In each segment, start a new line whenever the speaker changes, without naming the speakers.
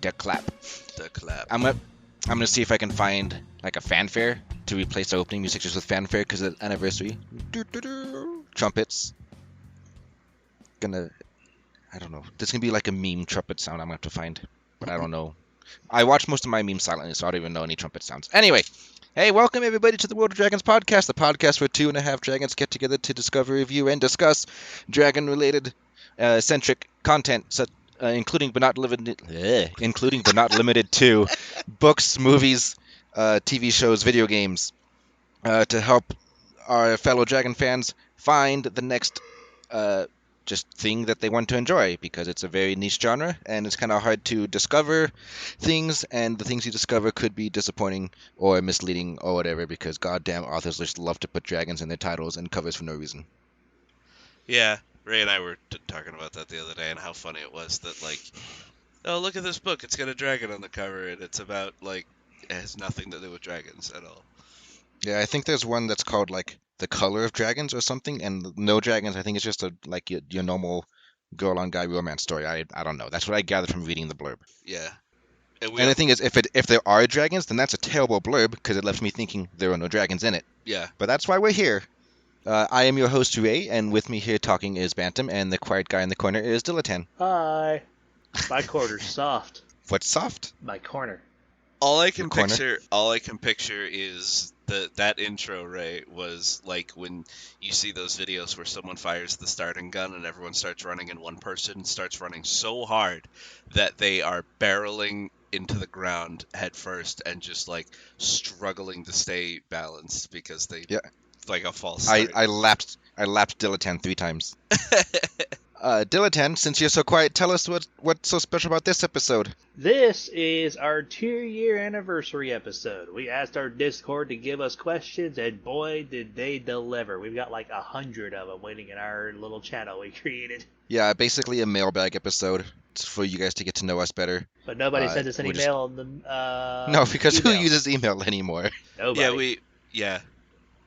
The clap.
The clap.
I'm gonna see if I can find like a fanfare to replace the opening music just with fanfare because of the anniversary. Trumpets. I don't know. This can be like a meme trumpet sound I'm gonna have to find, but I don't know. I watch most of my memes silently, so I don't even know any trumpet sounds. Anyway, hey, welcome everybody to the World of Dragons podcast, the podcast where 2.5 dragons get together to discover, review, and discuss dragon-related, centric content, including but not limited to books, movies, TV shows, video games, to help our fellow dragon fans find the next just thing that they want to enjoy, because it's a very niche genre and it's kind of hard to discover things, and the things you discover could be disappointing or misleading or whatever, because goddamn authors just love to put dragons in their titles and covers for no reason.
Yeah, Ray and I were talking about that the other day and how funny it was that, like, oh, look at this book, it's got a dragon on the cover and it's about, like, it has nothing to do with dragons at all.
Yeah, I think there's one that's called like The Color of Dragons or something, and no dragons. I think it's just like your normal girl on guy romance story. I don't know. That's what I gathered from reading the blurb.
Yeah. And
And the thing is, if there are dragons, then that's a terrible blurb because it left me thinking there are no dragons in it.
Yeah.
But that's why we're here. I am your host, Ray, and with me here talking is Bantam, and the quiet guy in the corner is Dilatan.
Hi. My corner's soft.
What's soft?
My corner.
All I can
corner.
picture is that intro, Ray, was like when you see those videos where someone fires the starting gun and everyone starts running and one person starts running so hard that they are barreling into the ground head first and just like struggling to stay balanced because they like a false start.
I lapped Dilatan 3 times. Dilatan, since you're so quiet, tell us what's so special about this episode.
This is our 2-year anniversary episode. We asked our Discord to give us questions, and boy, did they deliver. We've got like 100 of them waiting in our little channel we created.
Yeah, basically a mailbag episode for you guys to get to know us better.
But nobody sent us any mail on the
No, because
email.
who uses email anymore?
Nobody.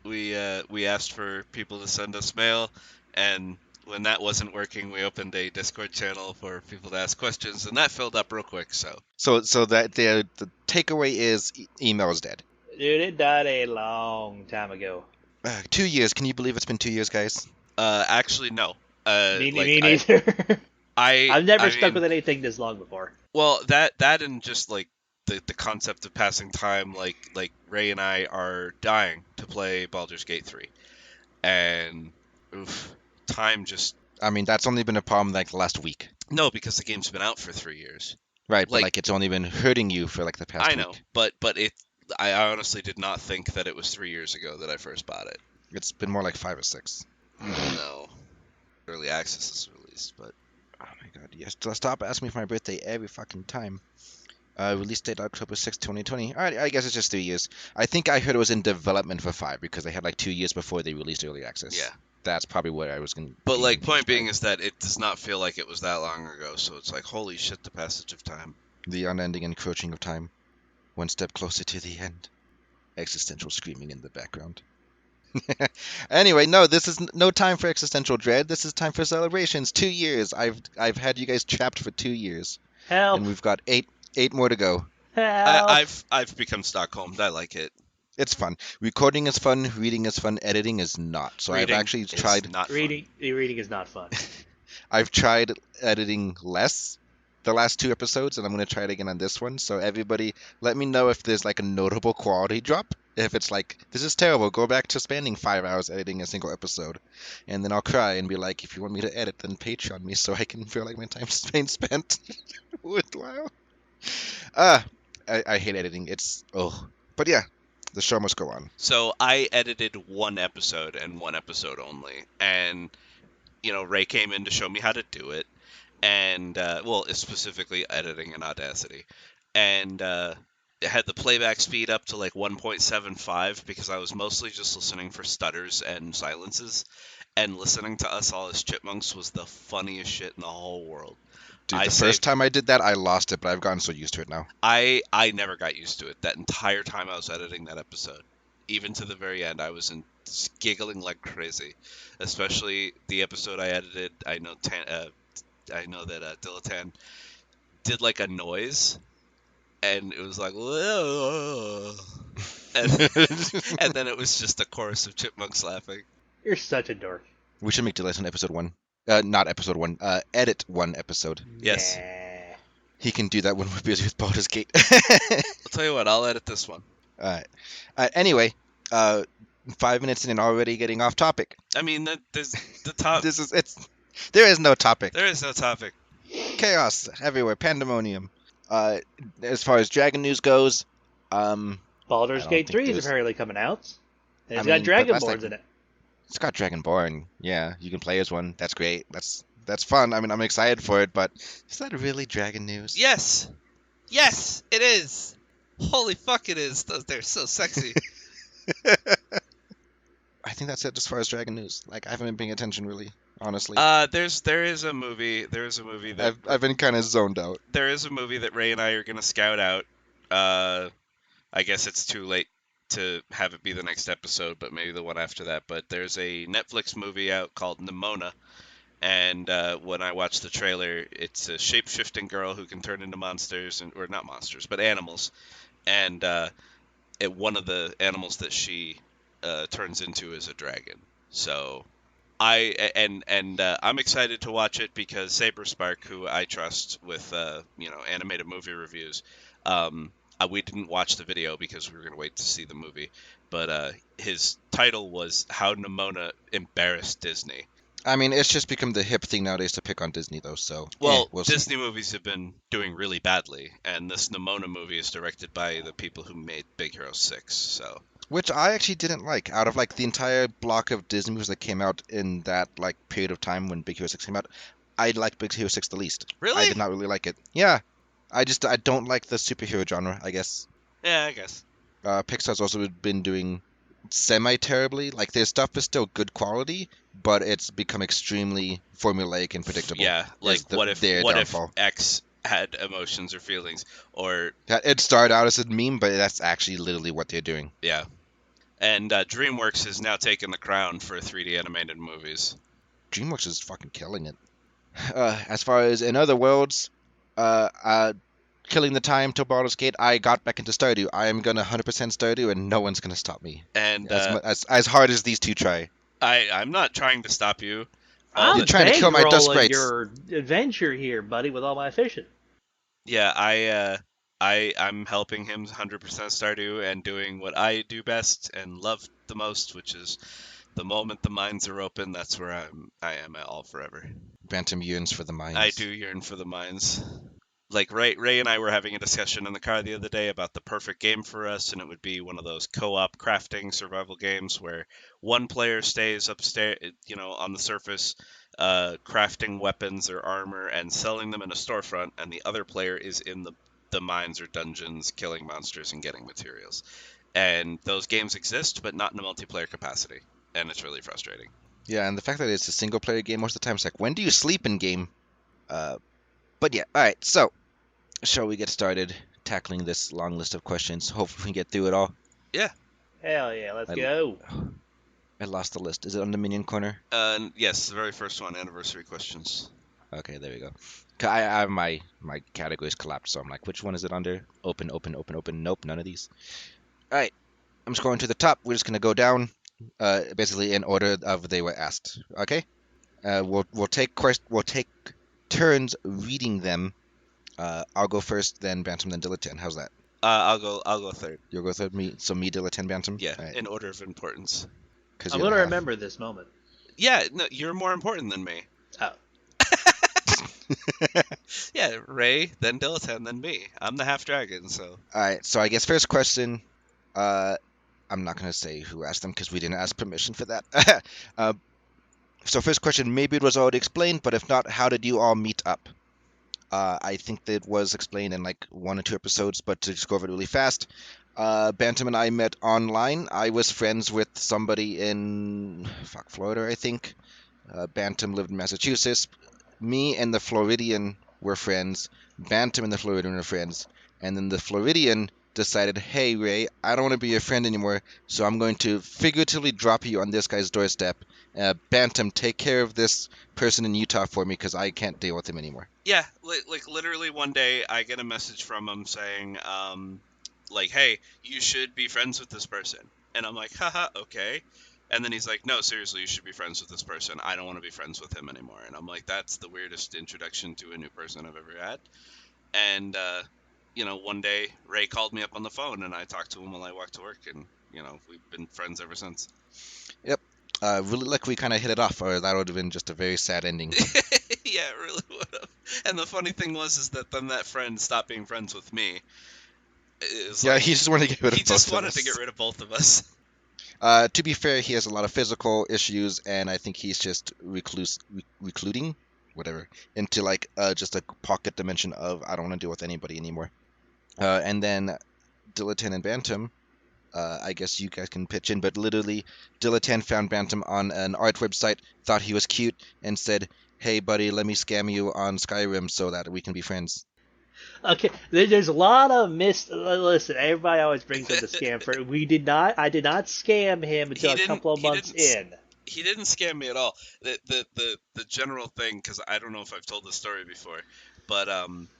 We asked for people to send us mail, and when that wasn't working, we opened a Discord channel for people to ask questions, and that filled up real quick. So
that the takeaway is email is dead.
Dude, it died a long time ago.
2 years. Can you believe it's been 2 years, guys?
Actually, no.
Me neither. I've never stuck with anything this long before.
Well, that and just like the concept of passing time, like Ray and I are dying to play Baldur's Gate 3, and time just...
I mean, that's only been a problem like the last week.
No, because the game's been out for 3 years.
Right, but like it's only been hurting you for like the past week.
I know, but I honestly did not think that it was 3 years ago that I first bought it.
It's been more like 5 or 6.
No. Early access is released, but...
Oh my god, yes. Stop asking me for my birthday every fucking time. Release date October 6, 2020. Alright, I guess it's just 3 years. I think I heard it was in development for 5 because they had like 2 years before they released early access.
Yeah.
That's probably what I was going to...
But like, point being is that it does not feel like it was that long ago, so it's like, holy shit, the passage of time.
The unending encroaching of time. One step closer to the end. Existential screaming in the background. Anyway, no, this is no time for existential dread. This is time for celebrations. 2 years. I've had you guys trapped for 2 years.
Help.
And we've got eight more to go.
Help.
I've become Stockholmed. I like it.
It's fun. Recording is fun. Reading is fun. Editing is not. So
Reading
I've actually tried.
Reading is not fun.
I've tried editing less the last 2 episodes, and I'm going to try it again on this one. So everybody, let me know if there's like a notable quality drop. If it's like, this is terrible, go back to spending 5 hours editing a single episode. And then I'll cry and be like, if you want me to edit, then Patreon me so I can feel like my time's being spent worthwhile. I hate editing. But yeah, the show must go on.
So I edited 1 episode and 1 episode only. And, Ray came in to show me how to do it. And, it's specifically editing in Audacity. And, it had the playback speed up to like 1.75 because I was mostly just listening for stutters and silences, and listening to us all as chipmunks was the funniest shit in the whole world.
Dude, the first time I did that, I lost it, but I've gotten so used to it now.
I never got used to it. That entire time I was editing that episode, even to the very end, I was giggling like crazy. Especially the episode I edited. I know that Dilatan did like a noise, and it was like, "Whoa." And then it was just a chorus of chipmunks laughing.
You're such a dork.
We should make Delete on episode 1. Not episode 1. Edit 1 episode.
Yes.
Nah.
He can do that when we're busy with Baldur's Gate.
I'll tell you what, I'll edit this one.
Alright. Anyway, 5 minutes in and already getting off topic.
I mean, there's the top.
There is no topic.
There is no topic.
Chaos everywhere. Pandemonium. As far as Dragon news goes,
Baldur's
I don't
Gate
think
3 is
there's-
apparently coming out. And
I
it's
mean,
got
but that's
Dragonborns
like-
in it.
it's got Dragonborn. Yeah, you can play as one. That's great. That's fun. I mean, I'm excited for it, but is that really Dragon news?
Yes, yes, it is. Holy fuck, it is. They're so sexy.
I think that's it as far as Dragon news. Like, I haven't been paying attention really, honestly.
There is a movie that
I've been kind of zoned out.
there is a movie that Ray and I are gonna scout out. I guess it's too late to have it be the next episode, but maybe the one after that. But there's a Netflix movie out called Nimona, and when I watched the trailer, it's a shape-shifting girl who can turn into monsters, or not monsters, but animals. And one of the animals that she turns into is a dragon. So I'm excited to watch it because Saberspark, who I trust with animated movie reviews, we didn't watch the video because we were gonna wait to see the movie. But his title was "How Nimona Embarrassed Disney."
I mean, it's just become the hip thing nowadays to pick on Disney, though. So
Well,
we'll see.
Disney movies have been doing really badly, and this Nimona movie is directed by the people who made Big Hero 6. So
Which I actually didn't like. Out of like the entire block of Disney movies that came out in that like period of time when Big Hero 6 came out, I liked Big Hero 6 the least.
really,
I did not really like it. Yeah, I don't like the superhero genre, I guess.
yeah, I guess.
Pixar's also been doing semi-terribly. Like, their stuff is still good quality, but it's become extremely formulaic and predictable.
Yeah, like
is
what if
their downfall.
X had emotions or feelings, or
It started out as a meme, but that's actually literally what they're doing.
yeah. And DreamWorks has now taken the crown for 3D animated movies.
DreamWorks is fucking killing it. As far as in other worlds, killing the time till Baldur's Gate, I got back into Stardew. I am gonna 100% Stardew, and no one's gonna stop me.
And
As hard as these two try.
I'm not trying to stop you.
I'm
You're trying to kill my dust
bankrolling
sprites.
your adventure here, buddy, with all my fishing.
Yeah, I'm helping him 100% Stardew and doing what I do best and love the most, which is the moment the mines are open, that's where I am at all forever.
Bantam yearns for the mines.
I do yearn for the mines. Like Ray and I were having a discussion in the car the other day about the perfect game for us, and it would be one of those co-op crafting survival games where one player stays upstairs, on the surface, crafting weapons or armor and selling them in a storefront, and the other player is in the mines or dungeons, killing monsters and getting materials. And those games exist, but not in a multiplayer capacity, and it's really frustrating.
Yeah, and the fact that it's a single player game most of the time, it's like, when do you sleep in game? But yeah, alright, so, shall we get started tackling this long list of questions? Hopefully we can get through it all.
Hell yeah, let's
I-
go.
I lost the list. Is it on the Minion Corner?
Yes, the very first one, anniversary questions.
Okay, there we go. I have my categories collapsed, so I'm like, which one is it under? Open, open, open, open. Nope, none of these. Alright, I'm scrolling to the top. We're just going to go down, basically in order of they were asked. Okay? We'll take turns reading them. I'll go first, then Bantam, then Dilettante. How's that?
I'll go third.
You'll go third, me, Dilettante, Bantam?
Yeah,
Alright,
in order of importance.
'cause
I'm
you're
going to
the half.
remember this moment.
Yeah, no, you're more important than me.
Oh.
Yeah, Ray, then Dilettante, then me. I'm the half dragon, so.
Alright, so I guess first question, I'm not going to say who asked them because we didn't ask permission for that. So first question, maybe it was already explained, but if not, how did you all meet up? I think that it was explained in like 1 or 2 episodes, but to just go over it really fast, Bantam and I met online. I was friends with somebody in Florida, I think. Bantam lived in Massachusetts. Me and the Floridian were friends. Bantam and the Floridian were friends. And then the Floridian decided, hey Ray, I don't want to be your friend anymore, so I'm going to figuratively drop you on this guy's doorstep. Bantam, take care of this person in Utah for me because I can't deal with him anymore.
Yeah, like literally one day I get a message from him saying, like, hey, you should be friends with this person. And I'm like, haha, okay. And then he's like, no, seriously, you should be friends with this person. I don't want to be friends with him anymore. And I'm like, that's the weirdest introduction to a new person I've ever had. And, one day Ray called me up on the phone and I talked to him while I walked to work. And, we've been friends ever since.
Yep. Really lucky we kind of hit it off, or that would have been just a very sad ending.
Yeah, it really would have. And the funny thing is that then that friend stopped being friends with me.
Yeah, he just wanted to get rid of
He
both
just
of
wanted
us.
to get rid of both of us.
To be fair, he has a lot of physical issues, and I think he's just recluding, whatever, into like just a pocket dimension of I don't want to deal with anybody anymore. And then Diletan and Bantam, I guess you guys can pitch in, but literally, Diletan found Bantam on an art website, thought he was cute, and said, "Hey, buddy, let me scam you on Skyrim so that we can be friends."
Okay, there's a lot of Listen, everybody always brings up the scam for. I did not scam him until a couple of months in.
He didn't scam me at all. The general thing, because I don't know if I've told this story before, but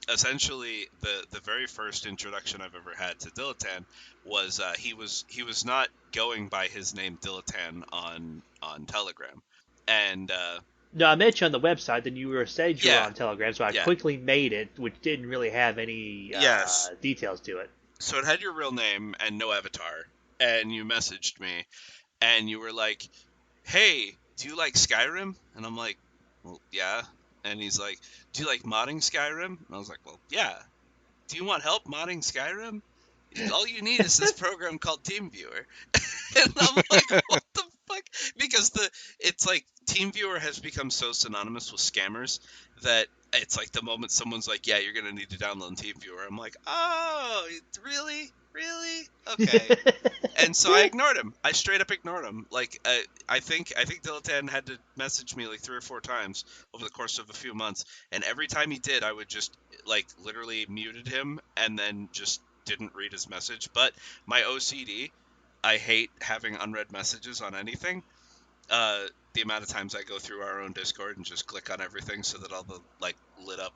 essentially the very first introduction I've ever had to Diletan was he was not going by his name Diletan on Telegram, and
No, I met you on the website, then you were said you were
Yeah.
on Telegram, so I
Yeah.
quickly made it, which didn't really have any
Yes.
details to it.
so it had your real name and no avatar, and you messaged me, and you were like, hey, do you like Skyrim? And I'm like, well, yeah. And he's like, do you like modding Skyrim? And I was like, well, yeah. Do you want help modding Skyrim? All you need is this program called TeamViewer. And I'm like, what the fuck? Because it's like TeamViewer has become so synonymous with scammers that it's like the moment someone's like, yeah, you're gonna need to download TeamViewer, I'm like, oh, really? Okay. And so I ignored him. I straight up ignored him. Like I think Diletan had to message me like 3 or 4 times over the course of a few months, and every time he did, I would just like literally muted him and then just didn't read his message. But my OCD, I hate having unread messages on anything. The amount of times I go through our own Discord and just click on everything so that all the like lit up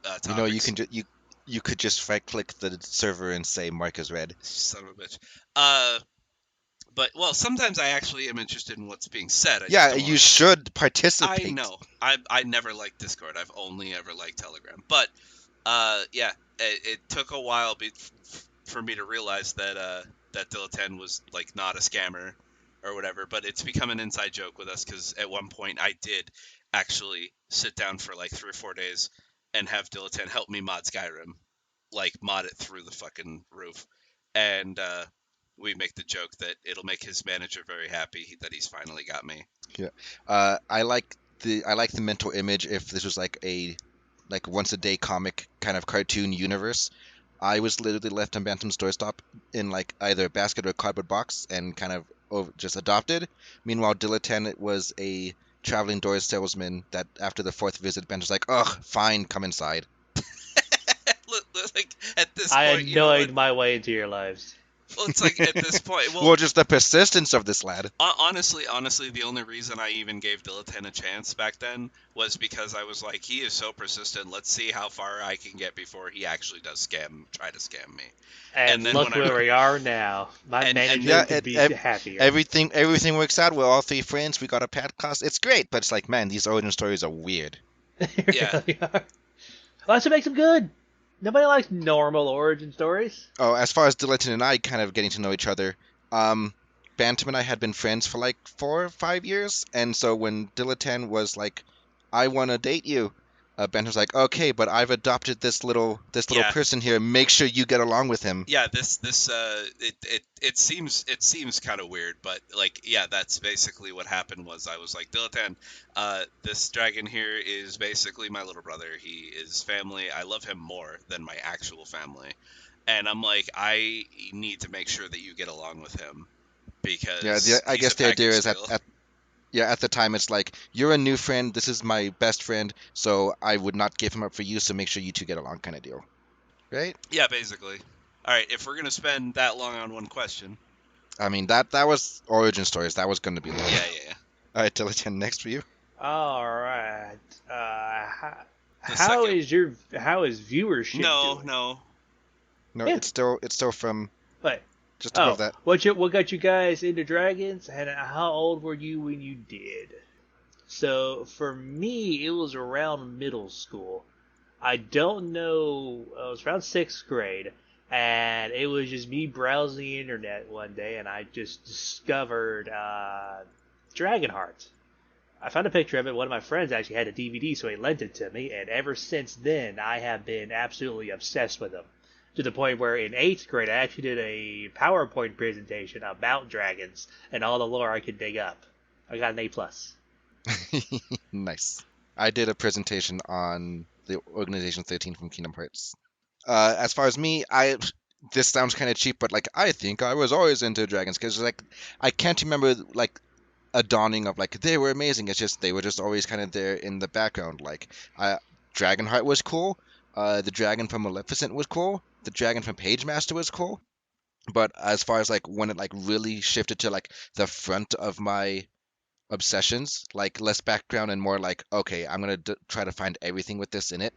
topics.
You know, you could just right click the server and say mark as read.
Son of a bitch. But well, sometimes I actually am interested in what's being said. I just
Yeah,
don't
you
wanna-
should participate.
I know. I never liked Discord. I've only ever liked Telegram. But yeah, it took a while for me to realize that that Diletan was like not a scammer or whatever. But it's become an inside joke with us because at one point I did actually sit down for like 3 or 4 days and have Diletan help me mod Skyrim, like mod it through the fucking roof, and we make the joke that it'll make his manager very happy that he's finally got me.
I like the mental image if this was like a once a day comic kind of cartoon universe. I was literally left on Bantam's doorstep in like either a basket or a cardboard box and kind of just adopted. Meanwhile, Diletan was a traveling door salesman that after the 4th visit, Bantam's like, ugh, fine, come inside.
Like at this
I
point, you know
annoyed
what?
my way into your lives.
Well, it's like at this point.
Well, just the persistence of this lad.
Honestly, the only reason I even gave Diletan a chance back then was because I was like, he is so persistent. Let's see how far I can get before he actually does try to scam me.
And
then
look
when I-
where we are now. My
And-
manager
yeah,
could be happier.
Everything works out. We're all 3 friends. We got a pet class. It's great, but it's like, man, these origin stories are weird.
They
Yeah.
really are. Well, that's what makes them good. Nobody likes normal origin stories.
Oh, as far as Diletan and I kind of getting to know each other, Bantam and I had been friends for like 4 or 5 years, and so when Diletan was like, "I want to date you," Bantam's like, "Okay, but I've adopted this little
Yeah.
person here. Make sure you get along with him."
Yeah, it seems kind of weird, but like, yeah, that's basically what happened. Was I was like, Diletan, this dragon here is basically my little brother. He is family. I love him more than my actual family, and I'm like, I need to make sure that you get along with him because
Yeah, I
he's
guess
a
the idea
package
is
deal.
at the time it's like you're a new friend. This is my best friend, so I would not give him up for you. So make sure you two get along, kind of deal, right?
Yeah, basically. All right, if we're gonna spend that long on one question,
I mean, that was origin stories. That was going to be long.
yeah.
All right, Diligent, next for you.
All right.
The
How
second,
is viewership
no,
doing?
no.
No,
Yeah.
it's still from
What?
just above
Oh,
that.
what got you guys into dragons, and how old were you when you did? So for me, it was around middle school. I don't know. It was around sixth grade, and it was just me browsing the internet one day, and I just discovered Dragonheart. I found a picture of it. One of my friends actually had a DVD, so he lent it to me, and ever since then, I have been absolutely obsessed with them. To the point where in eighth grade, I actually did a PowerPoint presentation about dragons and all the lore I could dig up. I got an A plus.
Nice. I did a presentation on the Organization 13 from Kingdom Hearts. As far as me, this sounds kind of cheap, but like I think I was always into dragons because like I can't remember like a dawning of like they were amazing. It's just they were just always kind of there in the background. Like Dragonheart was cool. The dragon from Maleficent was cool. The dragon from Pagemaster was cool. But as far as like when it like really shifted to like the front of my obsessions, like less background and more like okay, I'm gonna try to find everything with this in it.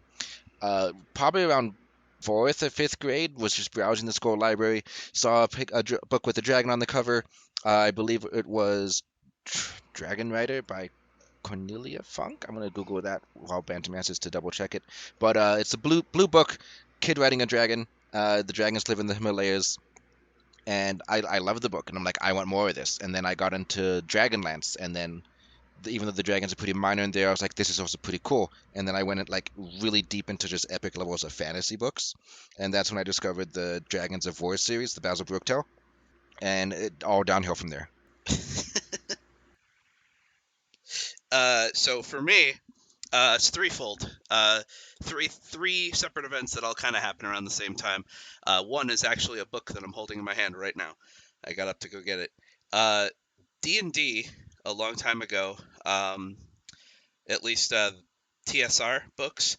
Probably around fourth or fifth grade, was just browsing the school library, saw a book with a dragon on the cover. I believe it was Dragon Rider by Cornelia Funk. I'm gonna Google that while Bantam answers to double check it. But it's a blue book, kid riding a dragon. The dragons live in the Himalayas, and I love the book, and I'm like, I want more of this. And then I got into Dragonlance, and then even though the dragons are pretty minor in there, I was like, this is also pretty cool. And then I went like really deep into just epic levels of fantasy books, and that's when I discovered the Dragons of War series, the Basil Brooktail, and it all downhill from there.
So for me, it's threefold. Three separate events that all kind of happen around the same time. One is actually a book that I'm holding in my hand right now. I got up to go get it. D&D a long time ago. At least TSR books.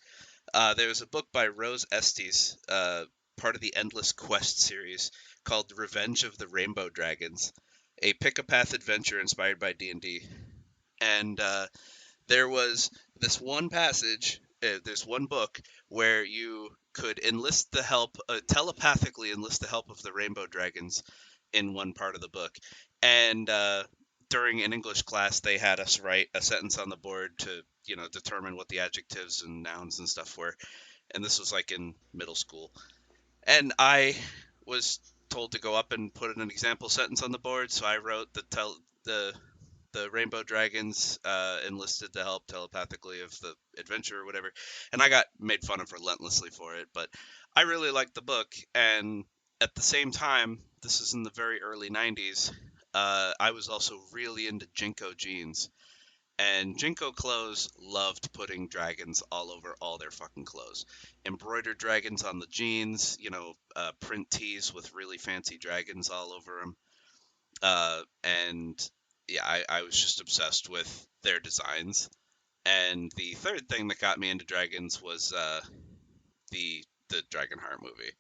There was a book by Rose Estes, part of the Endless Quest series, called Revenge of the Rainbow Dragons, a pick-a-path adventure inspired by D&D. And there was this one passage, there's one book where you could enlist the help, telepathically enlist the help of the rainbow dragons in one part of the book. And during an English class, they had us write a sentence on the board to, determine what the adjectives and nouns and stuff were. And this was like in middle school. And I was told to go up and put an example sentence on the board, so I wrote the Rainbow Dragons enlisted the help telepathically of the adventure or whatever, and I got made fun of relentlessly for it. But I really liked the book, and at the same time, this is in the very early '90s. I was also really into Jinko jeans, and Jinko clothes loved putting dragons all over all their fucking clothes. Embroidered dragons on the jeans, print tees with really fancy dragons all over them. And yeah, I was just obsessed with their designs. And the third thing that got me into dragons was the Dragonheart movie.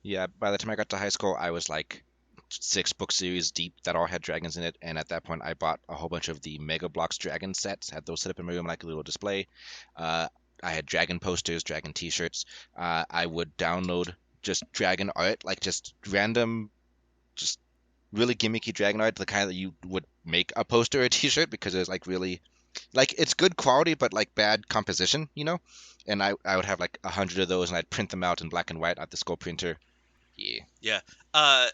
Yeah, by the time I got to high school, I was like 6 book series deep that all had dragons in it, and at that point, I bought a whole bunch of the Mega Bloks dragon sets. Had those set up in my room like a little display. Uh, I had dragon posters, dragon T-shirts. I would download just dragon art, like just random, just really gimmicky dragon art, the kind that you would make a poster or a T-shirt because it's like really, like it's good quality but like bad composition, you know. And I would have like 100 of those, and I'd print them out in black and white at the skull printer. Yeah.
Yeah.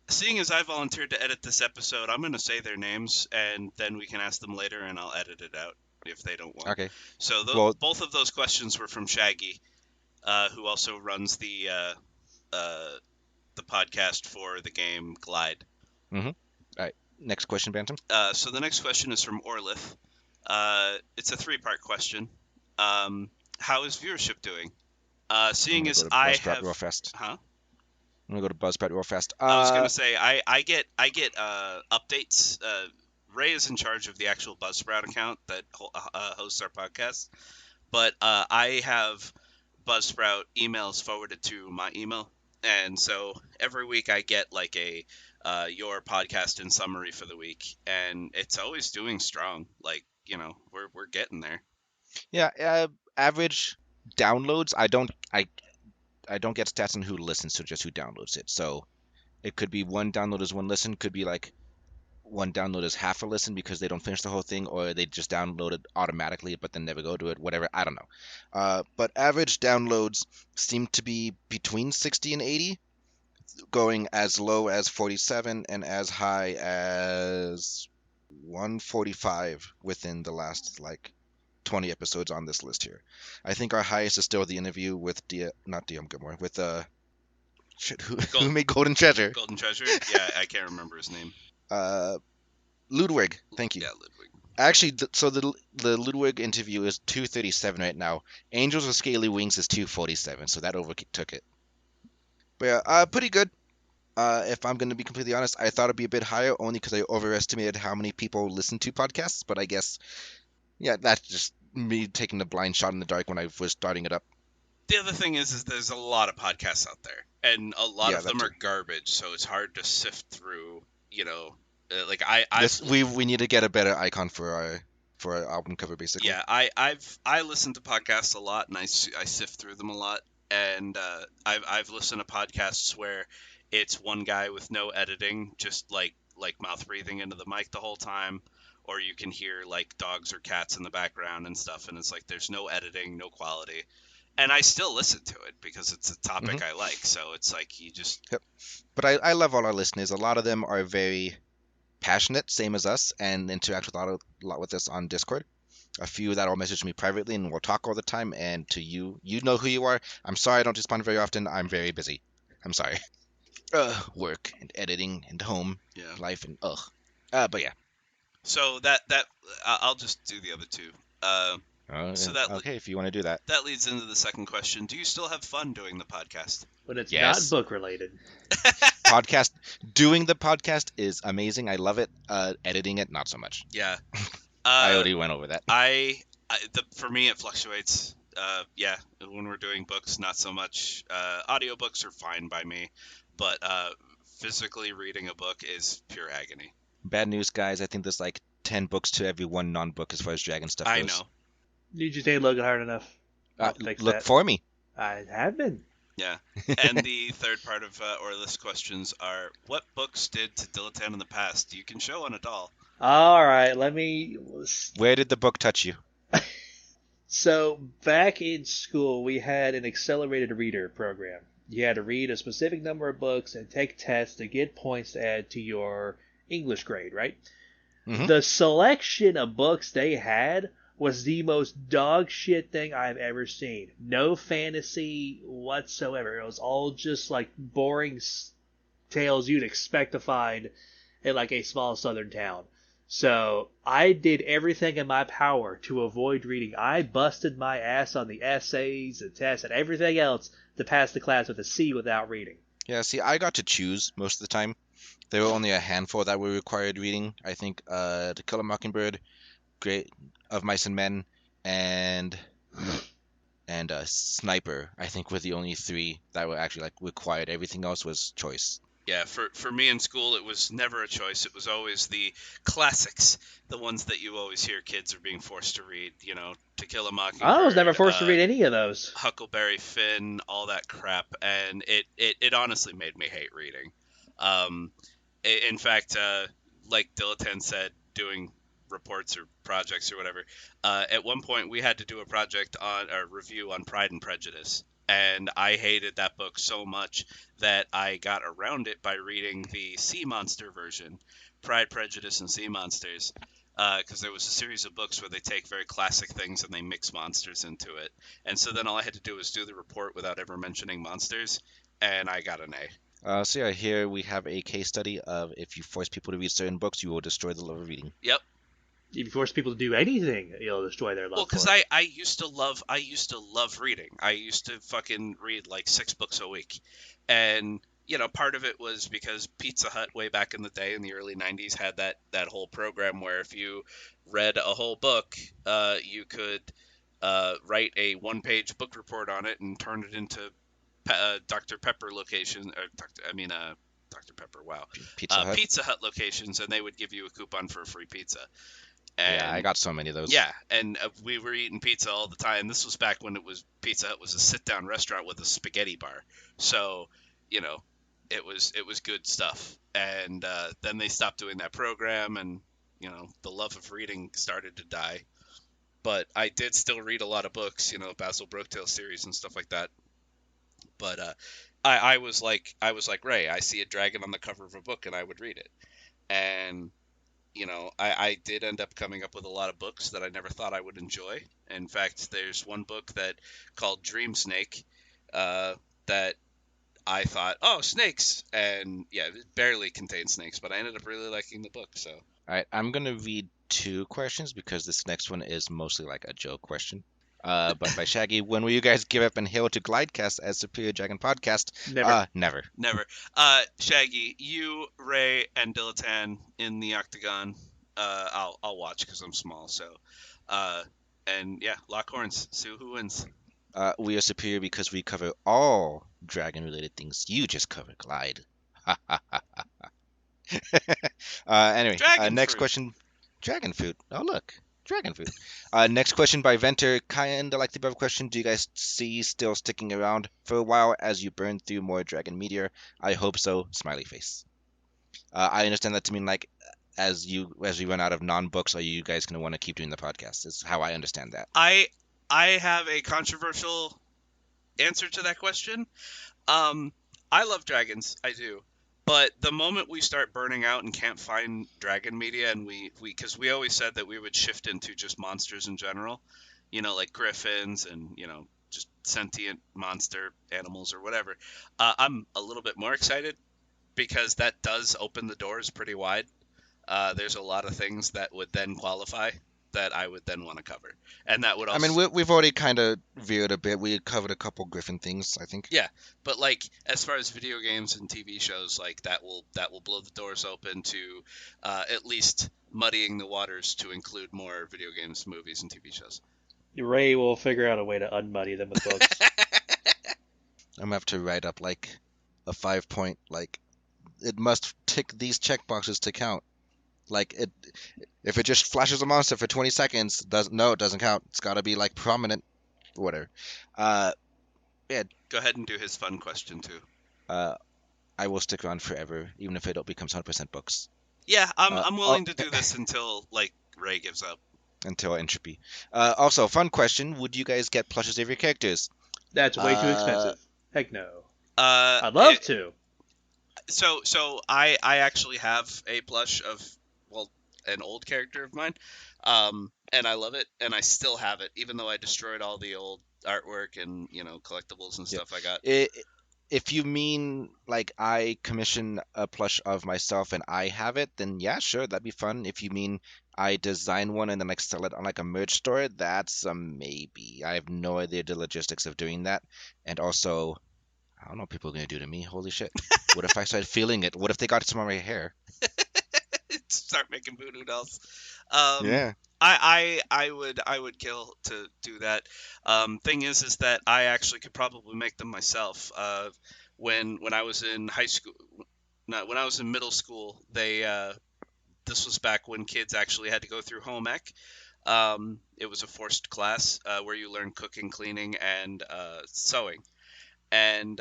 Seeing as I volunteered to edit this episode, I'm going to say their names, and then we can ask them later, and I'll edit it out if they don't want.
Okay.
So
Well,
both of those questions were from Shaggy, who also runs the podcast for the game Glide.
mm-hmm. All right. Next question, Bantam.
So the next question is from Orlith. It's a 3-part question. How is viewership doing? Seeing as I have,
real fast.
huh?
I'm gonna go to Buzzsprout real fast.
I was gonna say I get updates. Ray is in charge of the actual Buzzsprout account that hosts our podcast, but I have Buzzsprout emails forwarded to my email, And so every week I get like a your podcast in summary for the week, and it's always doing strong. Like, we're getting there.
Yeah, average downloads. I don't get stats on who listens to, just who downloads it. So it could be one download is one listen, could be like one download is half a listen because they don't finish the whole thing, or they just download it automatically but then never go to it. Whatever, I don't know. But average downloads seem to be between 60 and 80, going as low as 47 and as high as 145 within the last like 20 episodes on this list here. I think our highest is still the interview with not D.M. Gilmore, with shit, who made Golden Treasure?
Golden Treasure? Yeah, I can't remember his name.
Ludwig. Thank you.
Yeah, Ludwig.
Actually, so the Ludwig interview is 237 right now. Angels with Scaly Wings is 247, so that overtook it. But yeah, pretty good. If I'm going to be completely honest, I thought it'd be a bit higher only because I overestimated how many people listen to podcasts. But I guess, yeah, that's just me taking a blind shot in the dark when I was starting it up.
The other thing is there's a lot of podcasts out there, and a lot
Yeah,
of them
that
are
too.
garbage. So it's hard to sift through.
We need to get a better icon for our album cover, basically.
Yeah, I listen to podcasts a lot, and I sift through them a lot, and I've listened to podcasts where it's one guy with no editing, just like mouth breathing into the mic the whole time, or you can hear like dogs or cats in the background and stuff, and it's like there's no editing, no quality, and I still listen to it because it's a topic I like. So it's like you just
Yep. But I love all our listeners. A lot of them are very passionate, same as us, and interact with a lot with us on Discord. A few that will message me privately and we'll talk all the time. And to you, you know who you are. I'm sorry I don't respond very often. I'm very busy. I'm sorry. Work and editing and home
yeah.
life and but yeah.
So I'll just do the other two. So that
okay, if you want to do that.
That leads into the second question. Do you still have fun doing the podcast?
But it's
Yes.
not book related.
Doing the podcast is amazing. I love it. Editing it, not so much.
Yeah.
I already went over that.
For me, it fluctuates. Yeah, when we're doing books, not so much. Audiobooks are fine by me, but physically reading a book is pure agony.
Bad news, guys. I think there's like 10 books to every one non-book as far as dragon stuff goes.
I know.
You just ain't looking hard enough.
Look for me.
I have been.
Yeah. And the third part of our list questions are, what books did to Dilettante in the past you can show on a doll?
All right, let me.
Where did the book touch you?
So back in school, we had an accelerated reader program. You had to read a specific number of books and take tests to get points to add to your English grade, right?
Mhm.
The selection of books they had was the most dog shit thing I've ever seen. No fantasy whatsoever. It was all just like boring tales you'd expect to find in like a small southern town. So I did everything in my power to avoid reading. I busted my ass on the essays, the tests, and everything else to pass the class with a C without reading.
Yeah, see, I got to choose most of the time. There were only a handful that were required reading. I think To Kill a Mockingbird, Great of Mice and Men, and Sniper, I think, were the only three that were actually like required. Everything else was choice.
Yeah, for me in school, it was never a choice. It was always the classics, the ones that you always hear kids are being forced to read. To Kill a Mockingbird.
I was never forced to read any of those.
Huckleberry Finn, all that crap, and it honestly made me hate reading. In fact, like Dilettante said, doing reports or projects or whatever, at one point we had to do a review on Pride and Prejudice. And I hated that book so much that I got around it by reading the Sea Monster version, Pride, Prejudice, and Sea Monsters, because there was a series of books where they take very classic things and they mix monsters into it. And so then all I had to do was do the report without ever mentioning monsters, and I got an A.
So yeah, here we have a case study of if you force people to read certain books, you will destroy the love of reading.
Yep.
If you force people to do anything, you'll destroy their love.
Well, because I used to love reading. I used to fucking read like 6 books a week, and part of it was because Pizza Hut way back in the day in the early 90s had that whole program where if you read a whole book, you could write a 1-page book report on it and turn it into Dr. Pepper location, or Dr. Pepper. Wow,
Pizza Hut.
Pizza Hut locations, and they would give you a coupon for a free pizza.
Yeah, I
And
got so many of those.
yeah, and we were eating pizza all the time. This was back when Pizza Hut was a sit-down restaurant with a spaghetti bar. So, it was good stuff. And then they stopped doing that program, and the love of reading started to die. But I did still read a lot of books, Basil Brooktail series and stuff like that. But I was like Ray. I see a dragon on the cover of a book, and I would read it. And I did end up coming up with a lot of books that I never thought I would enjoy. In fact, there's one book that called Dream Snake that I thought, oh, snakes, and yeah, it barely contained snakes, but I ended up really liking the book. So,
All right, I'm gonna read 2 questions because this next one is mostly like a joke question. But by Shaggy, when will you guys give up and hail to Glidecast as Superior Dragon Podcast?
Never.
Never.
Never. Shaggy, you, Ray, and Dilatan in the Octagon. I'll watch because I'm small. So, and yeah, lock horns. See who wins.
We are superior because we cover all dragon-related things. You just cover Glide. Anyway,
Dragon
next
fruit.
question. Dragon fruit. Oh, look. Dragon fruit. Next question by Venter. Kinda like the above question. Do you guys see still sticking around for a while as you burn through more dragon meteor? I hope so. Smiley face. I understand that to mean like as you run out of non-books, are you guys gonna want to keep doing the podcast? Is how I understand that.
I have a controversial answer to that question. I love dragons. I do. But the moment we start burning out and can't find dragon media, and because we always said that we would shift into just monsters in general, like griffins and, just sentient monster animals or whatever, I'm a little bit more excited because that does open the doors pretty wide. There's a lot of things that would then qualify that I would then want to cover. And that would also...
I mean, we've already kind of veered a bit. We had covered a couple Griffin things, I think.
Yeah, but like as far as video games and TV shows, like that will blow the doors open to at least muddying the waters to include more video games, movies, and TV shows.
Ray will figure out a way to unmuddy them with books.
I'm gonna have to write up like a 5-point, like it must tick these checkboxes to count. Like if it just flashes a monster for 20 seconds, it doesn't count. It's got to be like prominent, whatever. Yeah.
Go ahead and do his fun question too.
I will stick around forever, even if it becomes 100% books.
Yeah, I'm willing to do this until like Ray gives up.
Until entropy. Also, fun question: would you guys get plushes of your characters?
That's way too expensive. Heck no.
I'd
I'd love to.
So I actually have a plush of an old character of mine, and I love it, and I still have it, even though I destroyed all the old artwork and collectibles and stuff I got.
If you mean like I commission a plush of myself and I have it, then yeah, sure, that'd be fun. If you mean I design one and then like sell it on like a merch store, that's a maybe. I have no idea the logistics of doing that, and also I don't know what people are gonna do to me. Holy shit! What if I started feeling it? What if they got some of my hair?
Start making voodoo dolls.
Yeah.
I would kill to do that. Thing is that I actually could probably make them myself. When I was in high school, no, when I was in middle school, this was back when kids actually had to go through home ec. It was a forced class where you learn cooking, cleaning, and sewing. And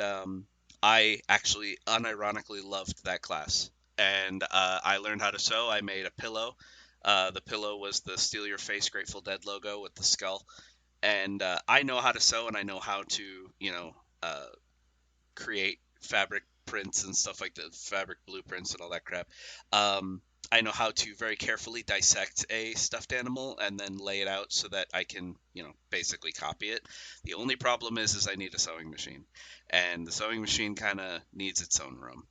I actually unironically loved that class. And I learned how to sew. I made a pillow. The pillow was the Steal Your Face Grateful Dead logo with the skull. And I know how to sew, and I know how to, create fabric prints and stuff like that, fabric blueprints and all that crap. I know how to very carefully dissect a stuffed animal and then lay it out so that I can, basically copy it. The only problem is I need a sewing machine. And the sewing machine kind of needs its own room,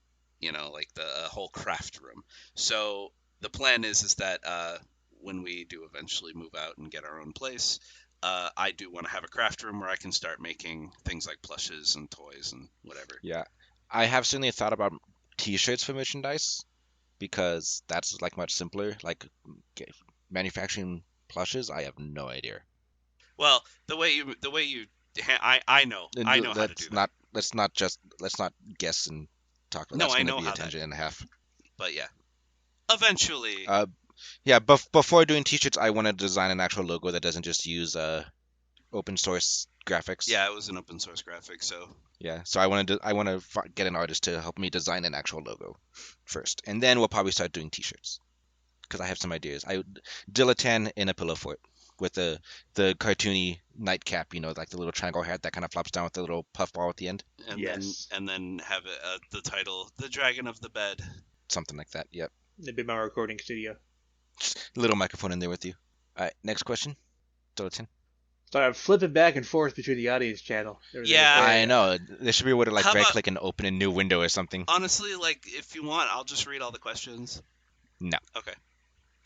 like the whole craft room. So the plan is that when we do eventually move out and get our own place, I do want to have a craft room where I can start making things like plushes and toys and whatever.
Yeah, I have certainly thought about T-shirts for merchandise because that's like much simpler. Like manufacturing plushes, I have no idea.
Well, the way you, I know how to do that.
let's not guess and talk.
No,
That's
I
going to
know
be a
how that.
tangent and a half.
But yeah, eventually.
Yeah, before doing t-shirts, I want to design an actual logo that doesn't just use open source graphics.
Yeah, it was an open source graphic, so
Yeah, so I want to get an artist to help me design an actual logo first, and then we'll probably start doing t-shirts because I have some ideas. Dilatan in a pillow fort with the cartoony nightcap, like the little triangle hat that kind of flops down with the little puffball at the end,
and
Yes.
then have it, the title, "The Dragon of the Bed."
something like that. Yep,
It'd be my recording studio.
little microphone in there with you. All right, next question, Dilatan.
So I'm flipping back and forth between the audience channel.
Yeah.
I know there should be a way to like
How
right
about-
click and open a new window or something.
Honestly, like if you want, I'll just read all the questions.
No.
Okay.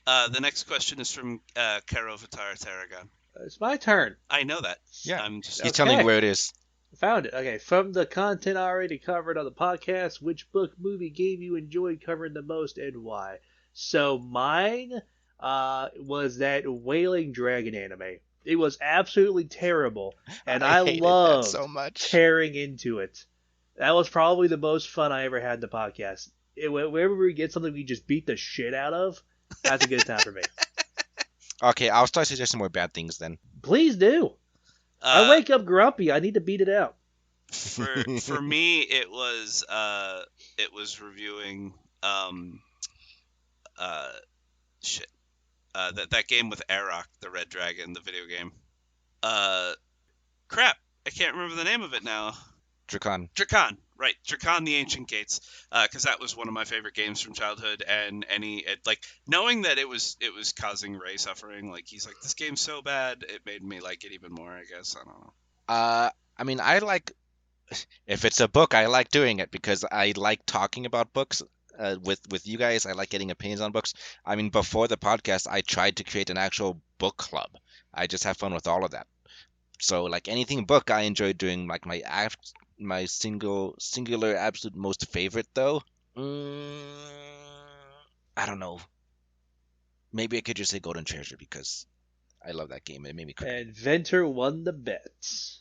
The next question is from Karo Vitar Tarragon.
It's my turn.
I know that.
Yeah.
I'm just.
You tell me
Okay.
where it is.
Found it. Okay, from the content already covered on the podcast, which book, movie, game you enjoyed covering the most and why? So mine was that Wailing Dragon anime. It was absolutely terrible, and I
hated
loved
that so much.
tearing into it. That was probably the most fun I ever had in the podcast. Whenever we get something we just beat the shit out of, that's a good time for me.
Okay, I'll start suggesting more bad things then.
Please do. I wake up grumpy. I need to beat it out.
For me, it was reviewing shit. That game with Arok, the Red Dragon, the video game. Crap, I can't remember the name of it now.
Drakan.
Drakan, right? Drakan: The Ancient Gates, because that was one of my favorite games from childhood, and knowing that it was causing Ray suffering, like he's like, this game's so bad, it made me like it even more. I guess I don't know.
I mean, if it's a book, I like doing it because I like talking about books with you guys. I like getting opinions on books. I mean, before the podcast, I tried to create an actual book club. I just have fun with all of that. So, like anything book, I enjoy doing. Like my singular absolute most favorite though. I don't know. Maybe I could just say Golden Treasure because I love that game. It made me cry.
And Venter won the bets.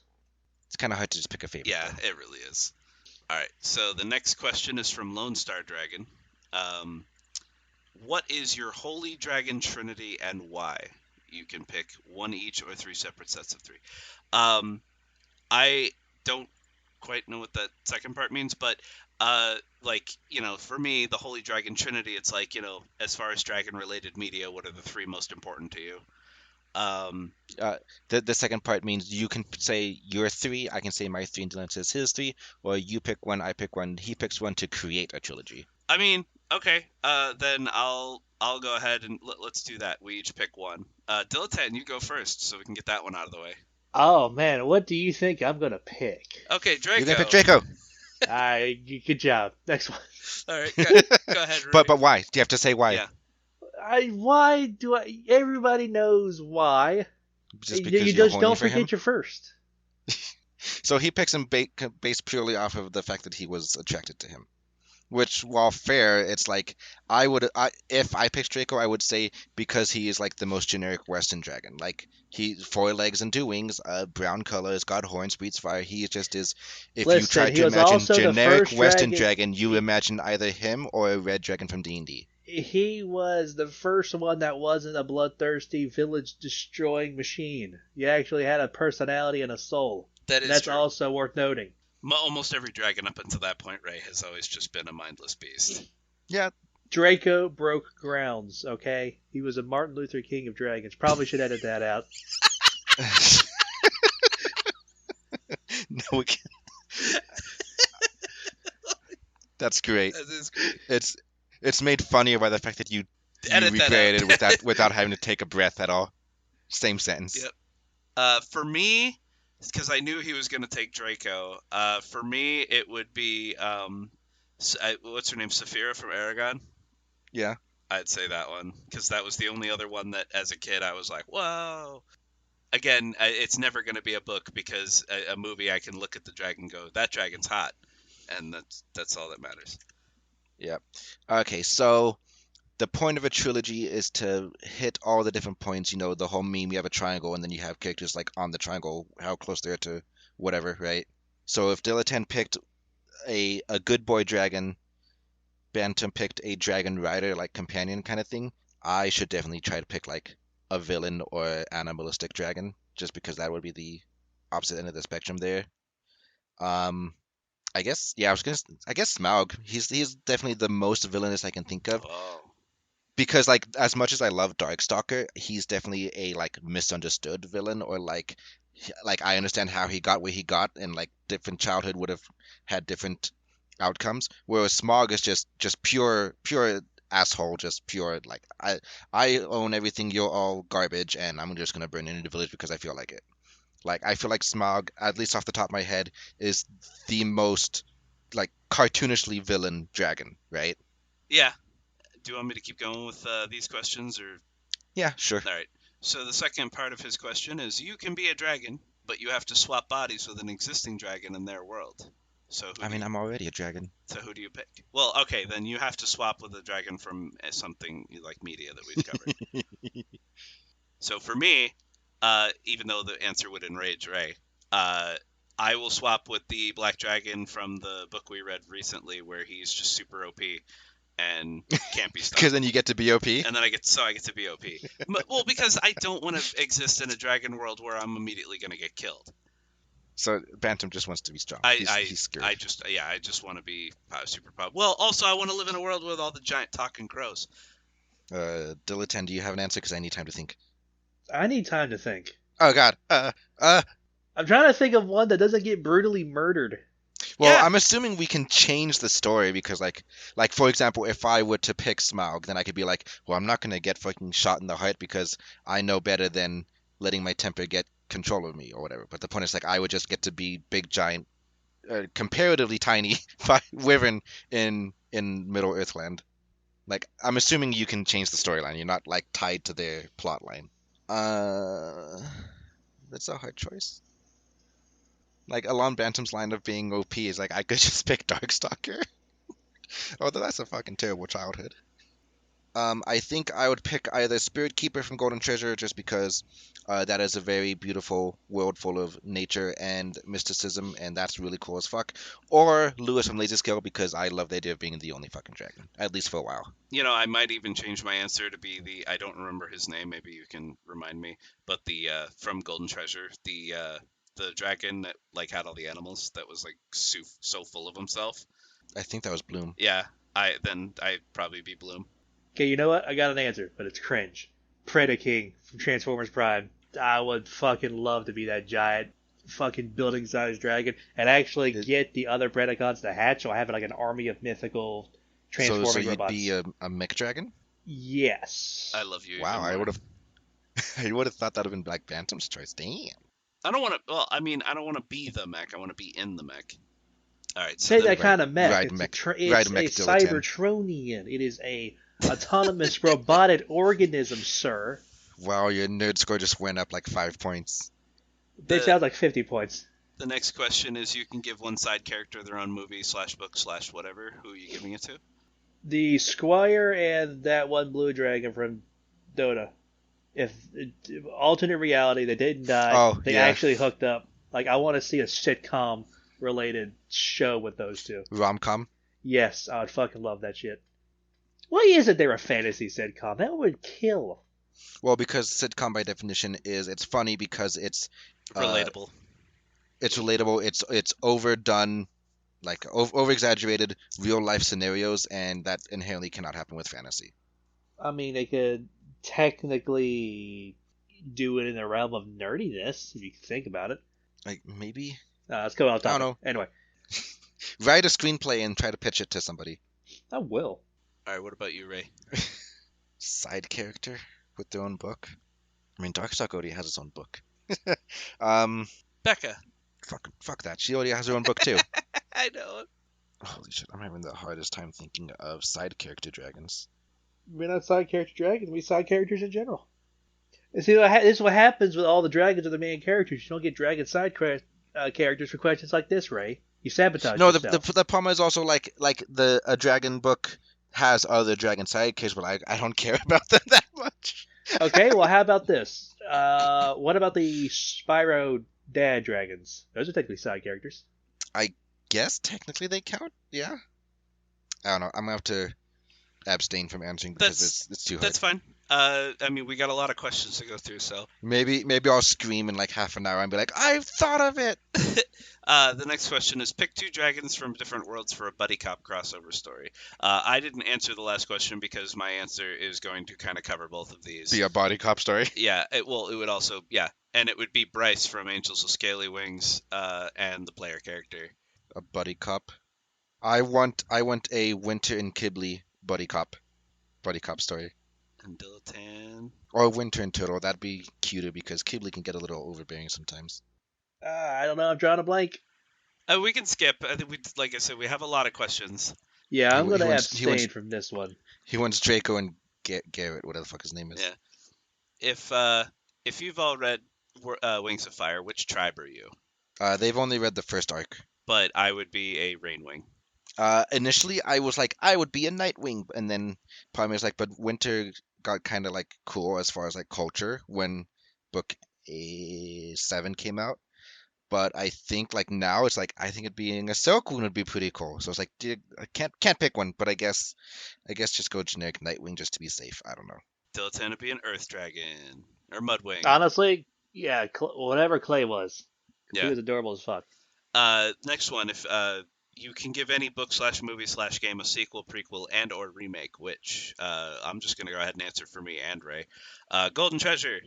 It's kind of hard to just pick a favorite.
Yeah,
though.
it really is. All right, so the next question is from Lone Star Dragon. What is your holy dragon trinity and why? You can pick one each or three separate sets of three. I don't quite know what that second part means, but for me, the holy dragon trinity, it's like, as far as dragon-related media, what are the three most important to you?
The second part means you can say your three, I can say my three, and Dylan says his three, or you pick one, I pick one, he picks one to create a trilogy.
I mean, okay, then I'll go ahead and let's do that. We each pick one. Dilatan, you go first, so we can get that one out of the way.
Oh man, what do you think I'm gonna pick?
Okay, Draco.
You're gonna pick Draco.
Good job. Next one.
All right, go ahead. Rudy.
But why? Do you have to say why?
Yeah.
Everybody knows why.
Just because
you
you're
just
horny
don't
for him?
forget your first.
So he picks him based purely off of the fact that he was attracted to him. Which, while fair, it's like if I picked Draco, I would say because he is like the most generic Western dragon. Like he's 4 legs and 2 wings, brown color, has got horns, breathes fire. He just is. If you try
he
to
was
imagine
also the
generic
first
Western
dragon-
dragon, you imagine either him or a red dragon from D&D.
He was the first one that wasn't a bloodthirsty village-destroying machine. He actually had a personality and a soul.
That is
That's
true.
also worth noting.
Almost every dragon up until that point, Ray, has always just been a mindless beast.
Yeah.
Draco broke grounds, okay? He was a Martin Luther King of dragons. Probably should edit that out.
No, we can't. That's great.
That is great.
It's made funnier by the fact that you
Edit that
recreated
out.
without having to take a breath at all. Same sentence.
Yep. For me, because I knew he was going to take Draco, for me it would be, what's her name, Saphira from Aragon?
Yeah.
I'd say that one, because that was the only other one that, as a kid, I was like, whoa. Again, it's never going to be a book, because a movie I can look at the dragon and go, that dragon's hot, and that's all that matters.
Yep. Okay, so the point of a trilogy is to hit all the different points. The whole meme, you have a triangle, and then you have characters like on the triangle, how close they are to whatever, right? So if Dilettante picked a good boy dragon, Bantam picked a dragon rider like companion kind of thing, I should definitely try to pick like a villain or animalistic dragon, just because that would be the opposite end of the spectrum there. Um, I guess yeah, I guess Smaug. He's definitely the most villainous I can think of
Oh.
because like as much as I love Darkstalker, he's definitely a like misunderstood villain or like I understand how he got where he got and like different childhood would have had different outcomes. Whereas Smog is just pure asshole, just pure like I own everything, you're all garbage, and I'm just gonna burn it into the village because I feel like it. Like I feel like Smog, at least off the top of my head, is the most like cartoonishly villain dragon, right?
Yeah. Do you want me to keep going with these questions, or?
Yeah, sure.
All right. So the second part of his question is: you can be a dragon, but you have to swap bodies with an existing dragon in their world. So
I mean, I'm already a dragon.
so who do you pick? Well, okay, then you have to swap with a dragon from something like media that we've covered. So for me, even though the answer would enrage Ray, I will swap with the black dragon from the book we read recently, where he's just super OP and can't be stopped.
Because then you get to be OP.
And then I get to be OP. Well, because I don't want to exist in a dragon world where I'm immediately going to get killed.
So Bantam just wants to be strong. He's scared.
I just want to be super pop. Well, also I want to live in a world with all the giant talking crows.
Dilettante, do you have an answer? Because I need time to think.
I need time to think.
Oh God.
I'm trying to think of one that doesn't get brutally murdered.
Well,
Yeah.
I'm assuming we can change the story because, like for example, if I were to pick Smaug, then I could be like, well, I'm not gonna get fucking shot in the heart because I know better than letting my temper get control of me or whatever. But the point is, like, I would just get to be big, giant, comparatively tiny wyvern in Middle Earthland. Like, I'm assuming you can change the storyline. You're not like tied to their plot line. That's a hard choice. Like Alon Bantam's line of being OP is like I could just pick Darkstalker. Although that's a fucking terrible childhood. I think I would pick either Spirit Keeper from Golden Treasure just because that is a very beautiful world full of nature and mysticism, and that's really cool as fuck. Or Lewis from Lazy Scale because I love the idea of being the only fucking dragon, at least for a while.
You know, I might even change my answer to be I don't remember his name. Maybe you can remind me. But the from Golden Treasure, the dragon that like had all the animals that was like so full of himself.
I think that was Bloom.
Yeah, I'd probably be Bloom.
Okay, you know what? I got an answer, but it's cringe. Predaking from Transformers Prime. I would fucking love to be that giant fucking building-sized dragon and actually get the other Predacons to hatch, so I have like an army of mythical transforming
so you'd
robots.
be a mech dragon?
Yes.
I love you.
Wow, I would have. I would have thought that would have been Black Bantam's choice. Damn.
I don't want to. Well, I mean, I don't want to be the mech. I want to be in the mech. All right. So
Say
then,
that kind of mech.
ride
It's
mech-
a,
ride
it's
mech
a
Dilettante.
Cybertronian. It is a autonomous robotic organism, sir.
Wow, your nerd score just went up like 5 points.
Bitch, that was like 50 points.
the next question is: you can give one side character their own movie / book / whatever. Who are you giving it to?
The Squire and that one blue dragon from Dota. If alternate reality, they didn't die.
Oh,
they
yeah.
actually hooked up. Like, I want to see a sitcom related show with those two.
Rom-com.
Yes, I would fucking love that shit. Why isn't there a fantasy sitcom? That would kill.
Well, because sitcom by definition is it's funny because it's
Relatable.
it's relatable, it's overdone, like over exaggerated real life scenarios, and that inherently cannot happen with fantasy.
I mean, they could technically do it in the realm of nerdiness, if you think about it.
Like maybe
Let's go off
I don't
topic. Anyway,
write a screenplay and try to pitch it to somebody.
I will.
All right. What about you, Ray?
Side character with their own book. I mean, Darkstalker already has its own book.
Becca.
Fuck that. She already has her own book too.
I know.
Holy shit, I'm having the hardest time thinking of side character dragons.
We're not side character dragons. We side characters in general. And see, this is what happens with all the dragons are the main characters. You don't get dragon side characters for questions like this, Ray. You sabotage
No,
yourself.
the problem is also like a dragon book has other dragon side characters, but I don't care about them that much.
Okay, well, how about this? What about the Spyro dad dragons? Those are technically side characters.
I guess technically they count. Yeah. I don't know. I'm gonna have to abstain from answering because it's too hard.
That's fine. I mean, we got a lot of questions to go through, so.
Maybe I'll scream in like half an hour and be like, I've thought of it.
The next question is pick 2 dragons from different worlds for a buddy cop crossover story. I didn't answer the last question because my answer is going to kind of cover both of these.
Be a body cop story.
Yeah, it would also, yeah. And it would be Bryce from Angels with Scaly Wings and the player character.
A buddy cop. I want a Winter and Kibble buddy cop story.
And Dilatan.
Or Winter and Turtle. That'd be cuter because Kibble can get a little overbearing sometimes.
I don't know. I'm drawing a blank.
We can skip. I think like I said, we have a lot of questions.
Yeah, I'm
He
going to
wants-
abstain from this one.
He wants Draco and Garrett, whatever the fuck his name is.
Yeah. If you've all read Wings of Fire, which tribe are you?
They've only read the first arc.
But I would be a Rainwing.
Initially, I was like, I would be a Nightwing, and then part of me was like, but Winter got kind of like cool as far as like culture when book 7 came out. But I think like now it's like I think it being a Silkwood would be pretty cool. So it's like, dude, I can't pick one, but I guess just go generic Nightwing just to be safe. I don't know.
Dilatan would be an Earth Dragon or Mudwing.
Honestly, yeah, whatever Clay was. He
Yeah.
was adorable as fuck.
Next one, if you can give any book / movie / game a sequel, prequel, and or remake, which I'm just gonna go ahead and answer for me and Ray. Golden Treasure.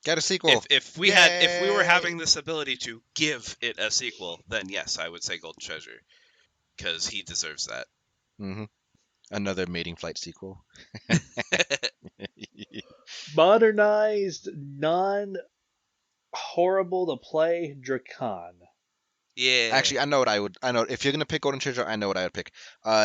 Get a sequel.
If we were
Yay!
having this ability to give it a sequel, then yes, I would say Golden Treasure, because he deserves that.
Mm-hmm. Another Mating Flight sequel.
Modernized, non-horrible to play Dracan.
Yeah.
Actually, I know if you're gonna pick Golden Treasure, I know what I would pick.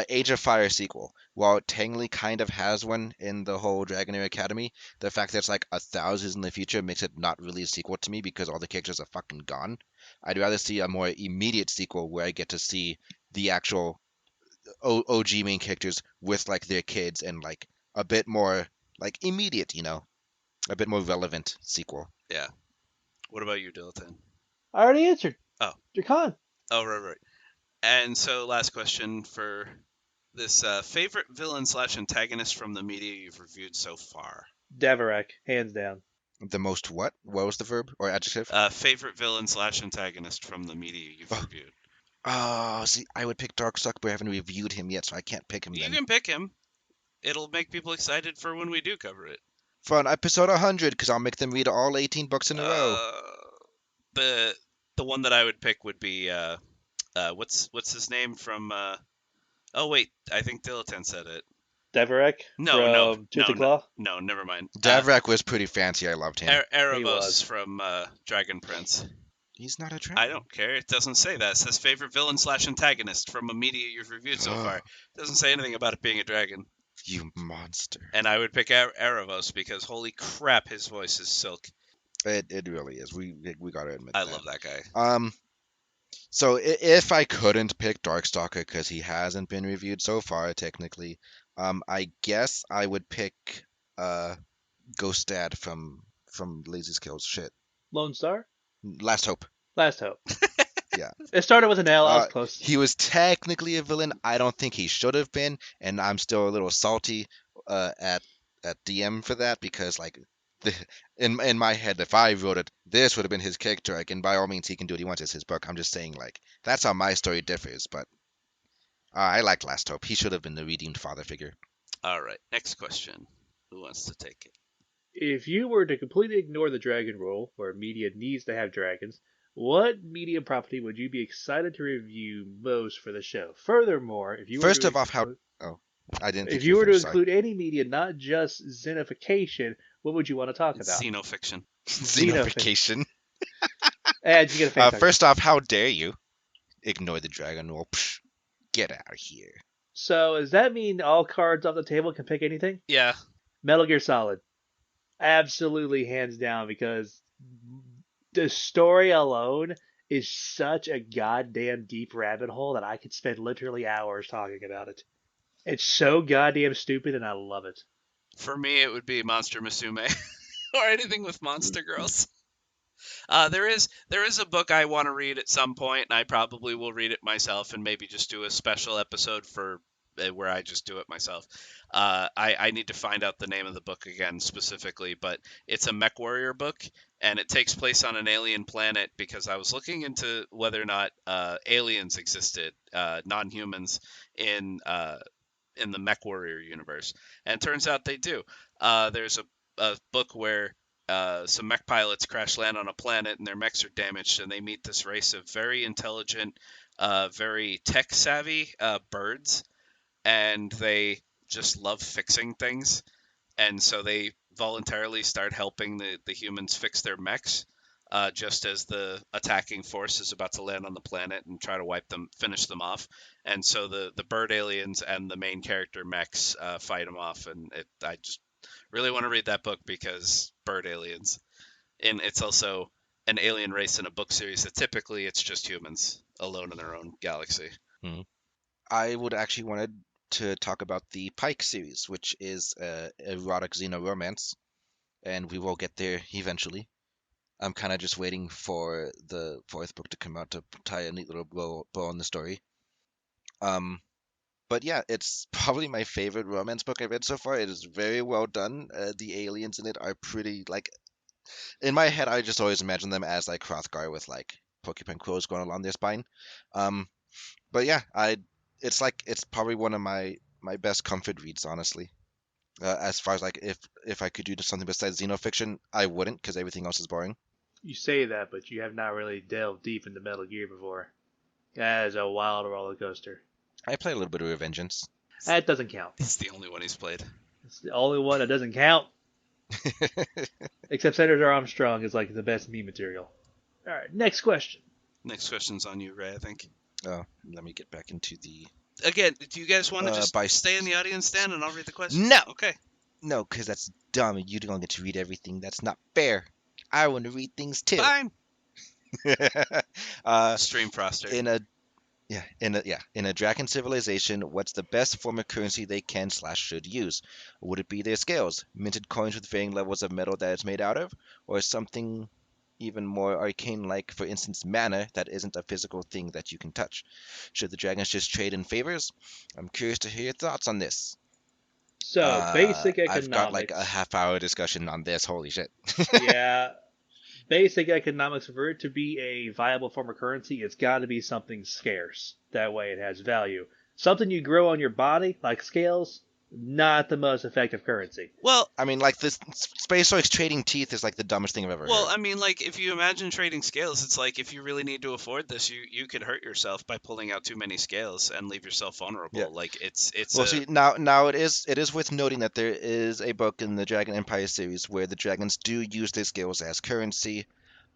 Age of Fire sequel. While it technically kind of has one in the whole Dragonair Academy, the fact that it's like 1,000 in the future makes it not really a sequel to me because all the characters are fucking gone. I'd rather see a more immediate sequel where I get to see the actual OG main characters with like their kids and like a bit more like immediate, a bit more relevant sequel.
Yeah. What about you, Dilatan?
I already answered.
Oh.
Dracan.
Oh, right. And so, last question for this: favorite villain / antagonist from the media you've reviewed so far.
Devarek, hands down.
The most what? What was the verb or adjective?
Favorite villain / antagonist from the media you've reviewed.
Oh, see, I would pick Darkstalker, but I haven't reviewed him yet, so I can't pick him
You
then.
can pick him. It'll make people excited for when we do cover it.
For an episode 100, because I'll make them read all 18 books in a row.
The one that I would pick would be what's his name from? Oh wait, I think Dilatan said it.
Devarek from Tooth and Claw.
No, never mind.
Davrak was pretty fancy. I loved him.
Erebos
was.
from Dragon Prince.
He's not a dragon.
I don't care. It doesn't say that. It says favorite villain / antagonist from a media you've reviewed so far. It doesn't say anything about it being a dragon.
You monster.
And I would pick Erebos because holy crap, his voice is silk.
It really is. We gotta admit
I
that.
love that guy.
So if I couldn't pick Darkstalker because he hasn't been reviewed so far, technically, I guess I would pick Ghost Dad from Lazy Skills. Shit.
Lone Star.
Last Hope.
Last Hope.
Yeah.
It started with an L. I was close.
He was technically a villain. I don't think he should have been, and I'm still a little salty at DM for that because like in my head, if I wrote it, this would have been his character arc, and by all means, he can do what he wants. It's his book. I'm just saying like that's how my story differs. But I like Last Hope. He should have been the redeemed father figure.
All right, next question. Who wants to take it?
If you were to completely ignore the dragon rule, where media needs to have dragons, what media property would you be excited to review most for the show? Furthermore, if you were
First
to
of all, I didn't.
if
think
you were to
finished,
include any media, not just xenification, what would you want to talk about?
Xenofiction.
Xenofication.
Did you get a fan target?
First off, how dare you ignore the dragon rule? Psh, get out of here.
So does that mean all cards off the table can pick anything?
Yeah.
Metal Gear Solid. Absolutely, hands down, because the story alone is such a goddamn deep rabbit hole that I could spend literally hours talking about it. It's so goddamn stupid, and I love it.
For me, it would be Monster Musume or anything with monster girls. There is a book I want to read at some point, and I probably will read it myself, and maybe just do a special episode for where I just do it myself. I need to find out the name of the book again specifically, but it's a Mech Warrior book, and it takes place on an alien planet because I was looking into whether or not aliens existed, non-humans in the Mech Warrior universe, and it turns out they do. There's a book where some mech pilots crash land on a planet and their mechs are damaged, and they meet this race of very intelligent, very tech savvy birds, and they just love fixing things, and so they voluntarily start helping the humans fix their mechs. Just as the attacking force is about to land on the planet and try to finish them off, and so the bird aliens and the main character mechs fight them off, and I just really want to read that book because bird aliens, and it's also an alien race in a book series that typically it's just humans alone in their own galaxy.
I would actually wanted to talk about the Pike series, which is erotic xeno romance, and we will get there eventually. I'm kind of just waiting for the fourth book to come out to tie a neat little bow on the story. But yeah, it's probably my favorite romance book I've read so far. It is very well done. The aliens in it are pretty like in my head. I just always imagine them as like Hrothgar with like porcupine quills going along their spine. Um, but yeah, it's probably one of my best comfort reads, honestly. As far as like if I could do something besides xenofiction, I wouldn't because everything else is boring.
You say that, but you have not really delved deep into Metal Gear before. That is a wild roller coaster.
I play a little bit of Revengeance.
That doesn't count.
It's the only one he's played.
It's the only one that doesn't count. Except Senator Armstrong is like the best meme material. All right, next question.
Next question's on you, Ray, I think.
Oh, let me get back into the
Again, do you guys want to just
by-
stay in the audience stand and I'll read the question?
No!
Okay.
No, because that's dumb. You don't get to read everything. That's not fair. I want to read things too.
Fine.
uh,
Stream Froster.
in a dragon civilization, what's the best form of currency they can / should use? Would it be their scales, minted coins with varying levels of metal that it's made out of, or something even more arcane like, for instance, mana that isn't a physical thing that you can touch? Should the dragons just trade in favors? I'm curious to hear your thoughts on this.
So, basic economics.
I've got like a half-hour discussion on this. Holy shit.
Yeah. Basic economics, for it to be a viable form of currency, it's got to be something scarce. That way it has value. Something you grow on your body, like scales, not the most effective currency.
Well,
I mean, like this SpaceX trading teeth is like the dumbest thing I've ever
well,
heard.
I mean, like if you imagine trading scales, it's like if you really need to afford this, you could hurt yourself by pulling out too many scales and leave yourself vulnerable.
Yeah.
Like it's
Well, see, now it is worth noting that there is a book in the Dragon Empire series where the dragons do use their scales as currency.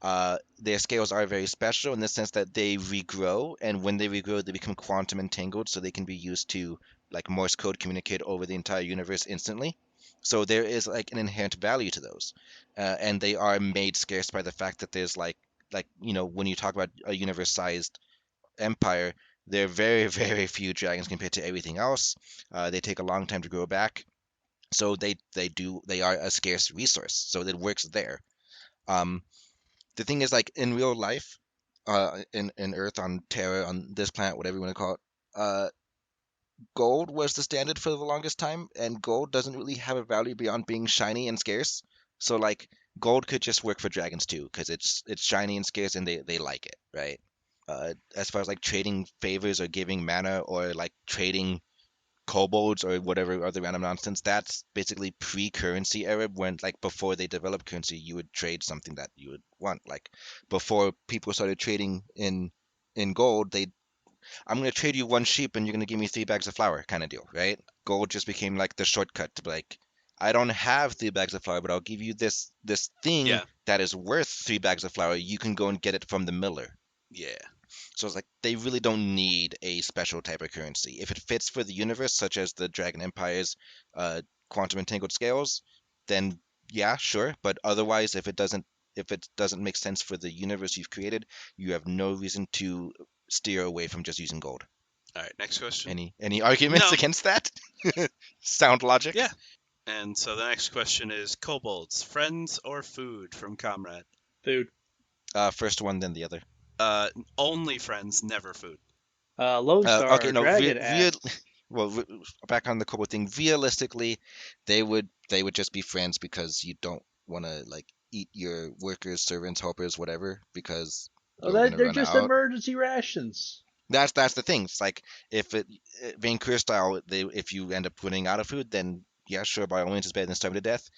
Their scales are very special in the sense that they regrow, and when they regrow, they become quantum entangled, so they can be used to like Morse code communicate over the entire universe instantly. So there is like an inherent value to those, and they are made scarce by the fact that there's like when you talk about a universe-sized empire, there are very very few dragons compared to everything else. They take a long time to grow back, so they are a scarce resource. So it works there. Um, the thing is, like in real life, in Earth, on Terra, on this planet, whatever you want to call it, gold was the standard for the longest time, and gold doesn't really have a value beyond being shiny and scarce. So like gold could just work for dragons too, because it's shiny and scarce, and they like it, right? As far as like trading favors or giving mana or like trading kobolds or whatever other random nonsense, that's basically pre-currency era, when like before they developed currency, you would trade something that you would want. Like before people started trading in gold, I'm going to trade you one sheep and you're going to give me 3 bags of flour kind of deal, right? Gold just became like the shortcut to be like, I don't have 3 bags of flour, but I'll give you this thing
Yeah.
that is worth 3 bags of flour. You can go and get it from the miller.
yeah.
So it's like they really don't need a special type of currency. If it fits for the universe, such as the Dragon Empire's quantum entangled scales, then yeah, sure. But otherwise, if it doesn't make sense for the universe you've created, you have no reason to steer away from just using gold.
All right, next question.
Any arguments
No.
against that? Sound logic?
Yeah. And so the next question is kobolds, friends or food from Comrade?
Food.
First one, then the other.
Only friends, never food.
Lone
Okay,
Star
no,
Dragon asks.
well, back on the Kobo thing. Realistically, they would just be friends because you don't want to like eat your workers, servants, helpers, whatever, because
Oh,
you're
that
gonna
they're
run
just
out.
emergency rations.
That's the thing. It's like if Vancouver style, if you end up running out of food, then yeah, sure, by all means, it's better than starving to death.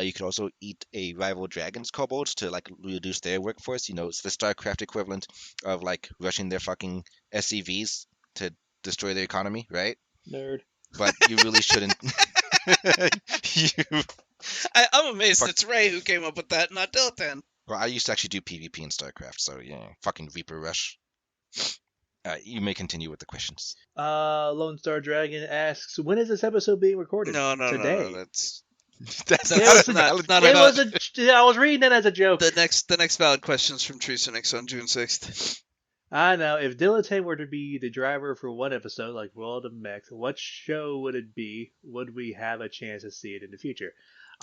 You could also eat a rival dragon's kobolds to like reduce their workforce. You know, it's the StarCraft equivalent of like rushing their fucking SCVs to destroy their economy, right?
Nerd.
But you really shouldn't. you
I'm amazed
fuck.
it's Ray who came up with that, not Dilton.
Well, I used to actually do PvP in StarCraft, so yeah, fucking Reaper Rush. You may continue with the questions.
Lone Star Dragon asks, when is this episode being recorded?
No.
Today.
That's
That's
It
not
was
a
a-
valid
not
It
question.
was a. I was reading it as a joke.
the next valid questions from Treesonix on June 6th.
I know. If Dilettante were to be the driver for one episode, like World of Mechs, what show would it be? Would we have a chance to see it in the future?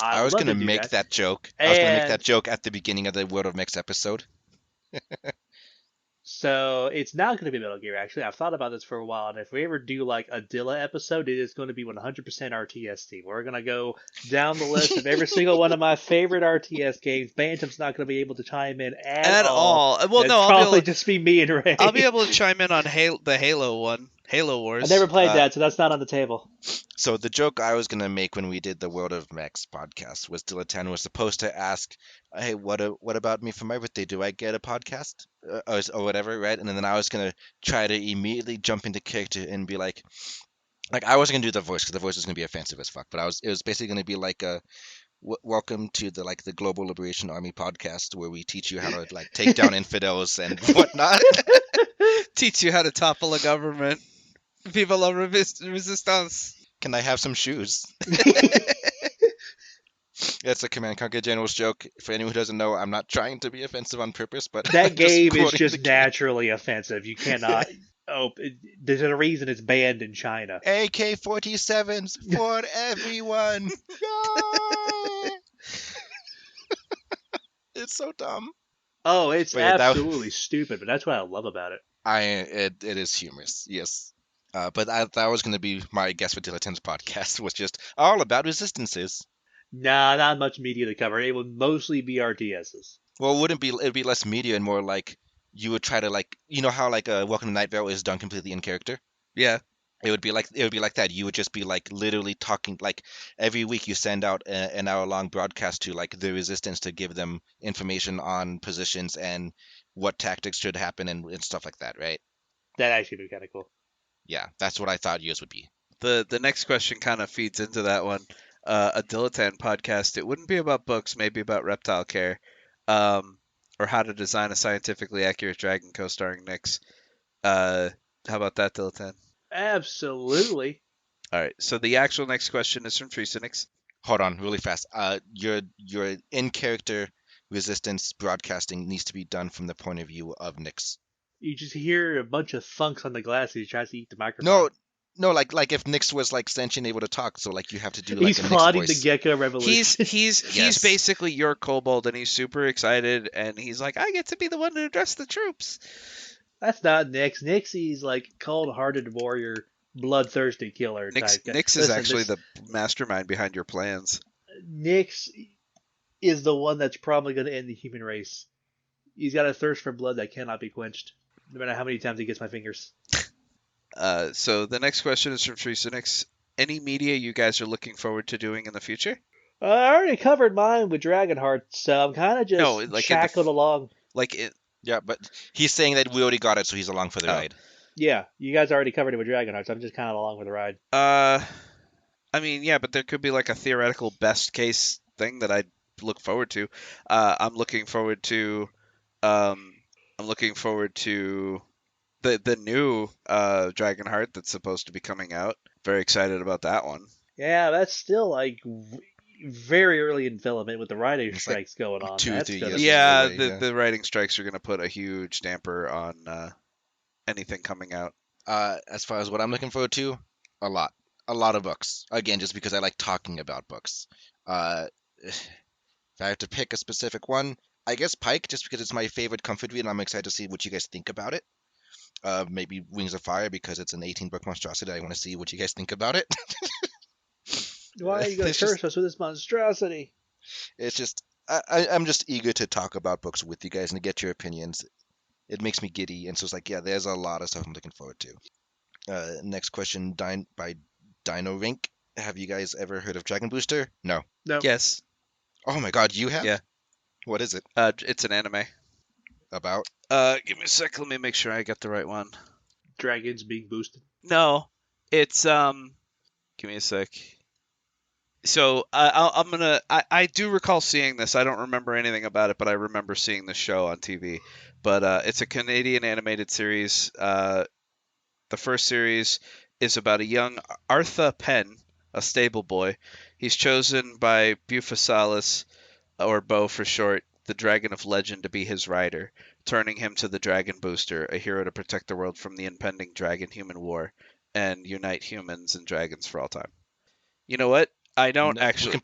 I
I'd
was
love
gonna
to do
make
that.
that joke. I was gonna make
And
that joke at the beginning of the World of Mix episode.
so it's not going to be Metal Gear, actually. I've thought about this for a while, and if we ever do like a Dilla episode, it is going to be 100% RTS team. We're going to go down the list of every single one of my favorite RTS games. Bantam's not going to be able to chime in at all.
Well,
It'd
no,
probably just be me and Ray.
I'll be able to chime in on the Halo one, Halo Wars.
I never played
Uh,
that, so that's not on the table.
So the joke I was gonna make when we did the World of Max podcast was Dilettante was supposed to ask, "Hey, what about me for my birthday? Do I get a podcast or whatever?" Right? And then I was gonna try to immediately jump into character and be like I wasn't gonna do the voice because the voice was gonna be offensive as fuck. But it was basically gonna be like a welcome to the Global Liberation Army podcast where we teach you how to like take down infidels and whatnot.
Teach you how to topple a government. Viva la resistance.
Can I have some shoes? That's a Command and Conquer General's joke. For anyone who doesn't know, I'm not trying to be offensive on purpose, but
That
I'm
game is
quoting
just
the game.
naturally offensive. You cannot. There's a reason it's banned in China.
AK-47s for everyone. Yeah! It's so dumb.
Oh, it's
But yeah,
absolutely stupid, but that's what I love about it.
It is humorous, yes. But that was going to be my guess for Dilettante's podcast, was just all about resistances.
Nah, not much media to cover. It would mostly be RTSs.
Well, it'd be less media and more like you would try to like, you know how like Welcome to Night Vale is done completely in character?
Yeah.
It would be like that. You would just be like literally talking like every week you send out an hour-long broadcast to like the resistance to give them information on positions and what tactics should happen and stuff like that, right?
That actually would be kind of cool.
Yeah, that's what I thought yours would be.
The next question kind of feeds into that one. A dilettante podcast. It wouldn't be about books, maybe about reptile care, or how to design a scientifically accurate dragon co-starring Nyx. How about that, dilettante?
Absolutely.
All right. So the actual next question is from Treesonix.
Hold on, really fast. Your in-character resistance broadcasting needs to be done from the point of view of Nyx.
You just hear a bunch of thunks on the glass as he tries to eat the microphone.
No, like if Nyx was like sentient, able to talk, so like you have to do like
he's
a Nyx
plotting the
voice.
Gecko Revolution.
He's
Yes.
basically your kobold, and he's super excited, and he's like, I get to be the one to address the troops.
That's not Nyx. Nyx, he's like cold-hearted warrior, bloodthirsty killer type guy.
Nyx is
Listen,
actually
this-
the mastermind behind your plans.
Nyx is the one that's probably going to end the human race. He's got a thirst for blood that cannot be quenched, no matter how many times he gets my fingers.
So the next question is from Treesonix. Any media you guys are looking forward to doing in the future?
I already covered mine with Dragonheart, so I'm kind of just
No, like in the
shackled along.
Like it,
Yeah, but he's saying that we already got it, so he's along for the
Oh.
ride.
Yeah, you guys already covered it with Dragonheart, so I'm just kind of along for the ride.
I mean, yeah, but there could be like a theoretical best case thing that I'd look forward to. I'm looking forward to the new Dragonheart that's supposed to be coming out. Very excited about that one.
Yeah, that's still like very early in development with the writing
It's like
strikes going on.
2 or
That's
3
gonna
years
be-
Yeah,
away, yeah.
the writing strikes are going to put a huge damper on anything coming out.
As far as what I'm looking forward to, a lot of books. Again, just because I like talking about books. If I have to pick a specific one, I guess Pike, just because it's my favorite comfort read, and I'm excited to see what you guys think about it. Maybe Wings of Fire because it's an 18-book monstrosity. I want to see what you guys think about it.
Why are you going to
It's just,
curse us with this monstrosity?
it's just, I'm just eager to talk about books with you guys and to get your opinions. It makes me giddy, and so it's like, yeah, there's a lot of stuff I'm looking forward to. Next question, by Dino Rink. Have you guys ever heard of Dragon Booster? No.
No.
Yes.
Oh my God, you have?
Yeah.
What is it
It's an anime.
about?
Give me a sec. Let me make sure I get the right one.
Dragons being boosted.
No, it's Give me a sec. So I'm gonna. I do recall seeing this. I don't remember anything about it, but I remember seeing the show on TV. But it's a Canadian animated series. The first series is about a young Arthur Penn, a stable boy. He's chosen by Buphasalis, or Bo for short, the Dragon of Legend, to be his rider, turning him to the Dragon Booster, a hero to protect the world from the impending dragon-human war and unite humans and dragons for all time. You know what? I don't
No,
actually.
we can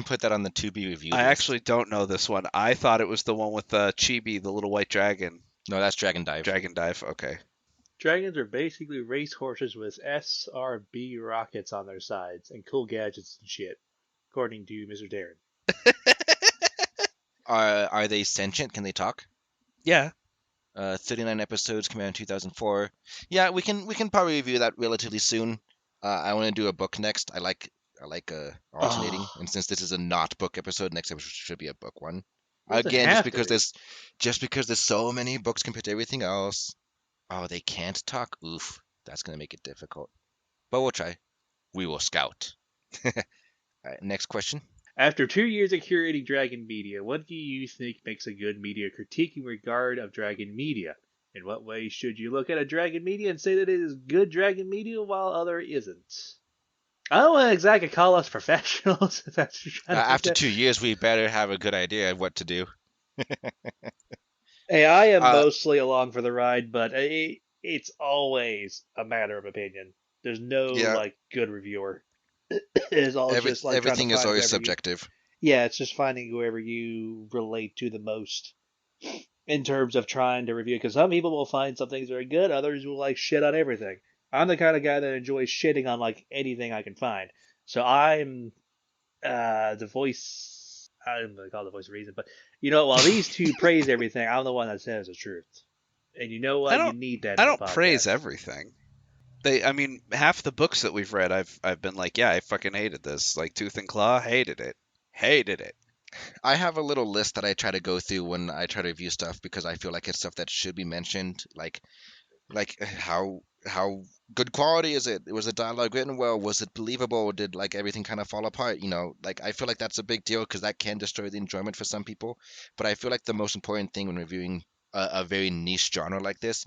put that on the to be reviewed
I
list.
actually don't know this one. I thought it was the one with Chibi, the little white dragon.
No, that's Dragon Dive.
Dragon Dive. Okay.
Dragons are basically race horses with SRB rockets on their sides and cool gadgets and shit, according to Mr. Darren.
Are they sentient? Can they talk?
Yeah.
39 episodes, came out in 2004. Yeah, we can probably review that relatively soon. I want to do a book next. I like alternating,
Oh.
and since this is a not book episode, next episode should be a book one.
Doesn't
Again,
have to be.
just because there's so many books compared to everything else. Oh, they can't talk. Oof, that's gonna make it difficult. But we'll try. We will scout. All right, next question.
After 2 years of curating Dragon media, what do you think makes a good media critique in regard of Dragon media? In what ways should you look at a Dragon media and say that it is good Dragon media while other isn't? I don't want exactly call us professionals. If that's what you're trying to
After
say.
2 years, we better have a good idea of what to do.
Hey, I am
Uh,
mostly along for the ride, but it's always a matter of opinion. There's no
Yeah.
like good reviewer. It's all just like trying to
Everything is
find
always
whoever you-
subjective.
Yeah, it's just finding whoever you relate to the most in terms of trying to review. Because some people will find some things very good, others will like shit on everything. I'm the kind of guy that enjoys shitting on like anything I can find. So I'm the voice. I'm gonna call it the voice of reason, but you know, while these two praise everything, I'm the one that says the truth. And you know what? You need that.
I
in a
don't praise
podcast.
everything. I mean, half the books that we've read, I've been like, yeah, I fucking hated this. Like Tooth and Claw, hated it.
I have a little list that I try to go through when I try to review stuff because I feel like it's stuff that should be mentioned. Like how good quality is it? Was the dialogue written well? Was it believable? Did like everything kind of fall apart? You know, like I feel like that's a big deal because that can destroy the enjoyment for some people. But I feel like the most important thing when reviewing a very niche genre like this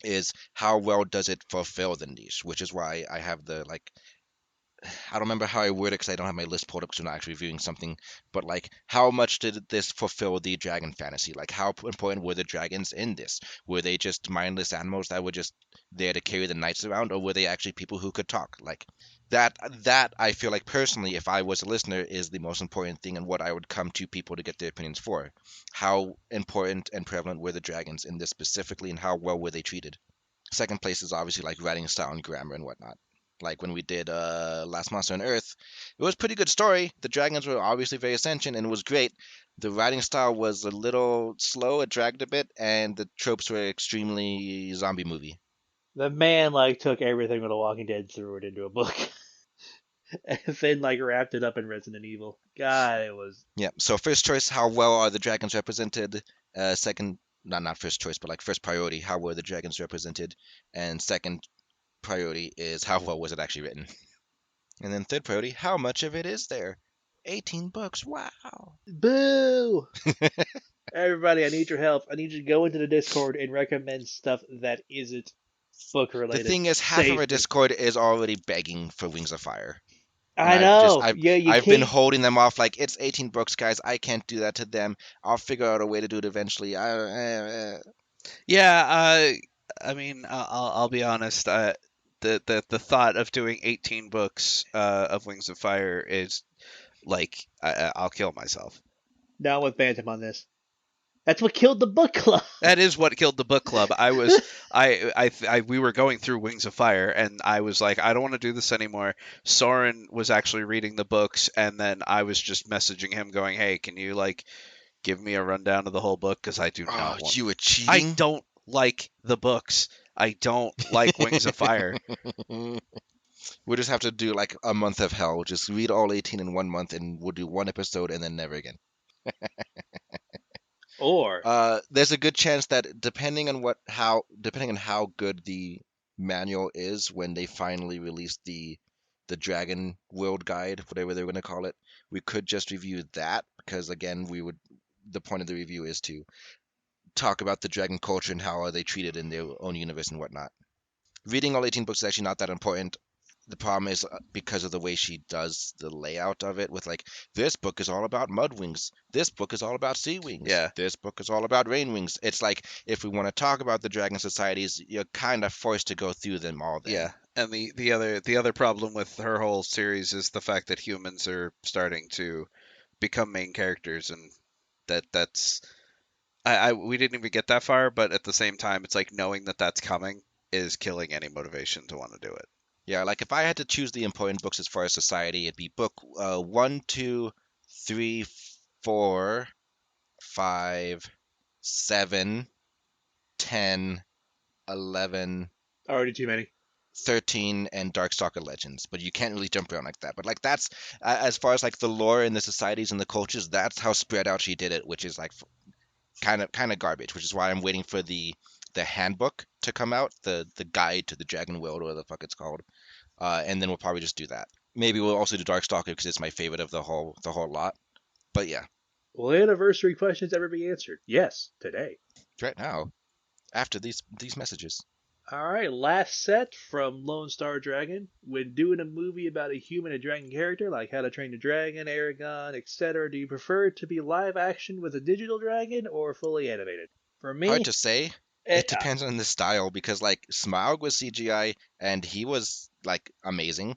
is how well does it fulfill the niche, which is why I have the like I don't remember how I word it because I don't have my list pulled up because we're not actually reviewing something. But like, how much did this fulfill the dragon fantasy? Like, how important were the dragons in this? Were they just mindless animals that were just there to carry the knights around, or were they actually people who could talk? Like that I feel like personally, if I was a listener, is the most important thing and what I would come to people to get their opinions for. How important and prevalent were the dragons in this specifically, and how well were they treated? Second place is obviously like writing style and grammar and whatnot. Like when we did Last Monster on Earth, it was a pretty good story. The dragons were obviously very sentient and it was great. The writing style was a little slow, it dragged a bit, and the tropes were extremely zombie movie.
The man like took everything with The Walking Dead and threw it into a book, and then like wrapped it up in Resident Evil. God, it was.
Yeah. So first choice, how well are the dragons represented? Second, not first choice, but like first priority, how were the dragons represented? And second priority is how well was it actually written? And then third priority, how much of it is there? 18 books. Wow.
Boo! Everybody, I need your help. I need you to go into the Discord and recommend stuff that isn't book
The
related.
thing is, half of
Save
our
me.
Discord is already begging for Wings of Fire.
I
And
know.
I've
Yeah, you
I've been
can't.
holding them off like it's 18 books, guys. I can't do that to them. I'll figure out a way to do it eventually.
Yeah. I mean, I'll be honest. The thought of doing 18 books of Wings of Fire is like I'll kill myself.
Down with Bantam on this. That's what killed the book club.
That is what killed the book club. We were going through Wings of Fire, and I was like, I don't want to do this anymore. Soren was actually reading the books, and then I was just messaging him, going, "Hey, can you like give me a rundown of the whole book? Because I do not want.
You were
I
cheating?
don't like the books. I don't like Wings of Fire.
We'll just have to do like a month of hell. Just read all 18 in 1 month, and we'll do one episode and then never again.
Or
There's a good chance that depending on how good the manual is when they finally release the Dragon World Guide, whatever they're going to call it, we could just review that because again, the point of the review is to talk about the dragon culture and how are they treated in their own universe and whatnot. Reading all 18 books is actually not that important. The problem is because of the way she does the layout of it with like, this book is all about mud wings, this book is all about sea wings,
Yeah.
this book is all about rain wings. It's like, if we want to talk about the dragon societies, you're kind of forced to go through them all then.
Yeah. And the other problem with her whole series is the fact that humans are starting to become main characters, and that's we didn't even get that far, but at the same time, it's like knowing that that's coming is killing any motivation to want to do it.
Yeah, like if I had to choose the important books as far as society, it'd be book 1, 2, 3, 4, 5, 7, 10, 11,
already too many.
13, and Darkstalker Legends. But you can't really jump around like that. But like that's as far as like the lore and the societies and the cultures, that's how spread out she did it, which is like kind of garbage. Which is why I'm waiting for the handbook to come out, the guide to the Dragon World, or whatever the fuck it's called. And then we'll probably just do that. Maybe we'll also do Darkstalker because it's my favorite of the whole lot. But yeah,
Will anniversary questions ever be answered? Yes, today.
right now, after these messages.
All right, last set from Lone Star Dragon. When doing a movie about a human and dragon character, like How to Train Your Dragon, Aragon, etc., do you prefer it to be live action with a digital dragon or fully animated? For me,
Hard to say. It depends on the style because like Smaug was CGI and he was like amazing,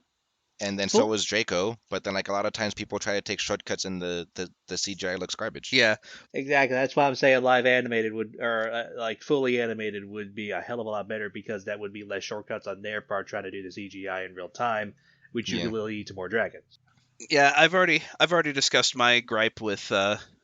and then so
Cool.
was Draco. But then like a lot of times people try to take shortcuts and the CGI looks garbage.
Yeah.
Exactly. That's why I'm saying live animated would, or like fully animated would be a hell of a lot better because that would be less shortcuts on their part trying to do the CGI in real time, which
Yeah.
usually will lead to more dragons.
Yeah, I've already discussed my gripe with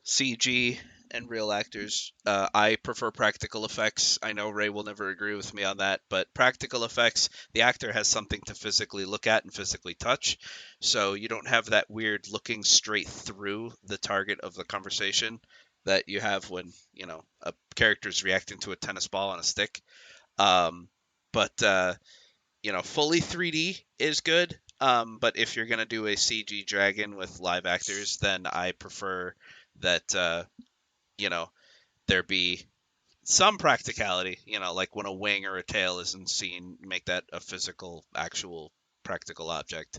CG and real actors. I prefer practical effects. I know Ray will never agree with me on that, but practical effects, the actor has something to physically look at and physically touch, so you don't have that weird looking straight through the target of the conversation that you have when, you know, a character's reacting to a tennis ball on a stick. But you know, fully 3D is good. But if you're gonna do a CG dragon with live actors, then I prefer that you know, there be some practicality. You know, like when a wing or a tail isn't seen, make that a physical, actual, practical object.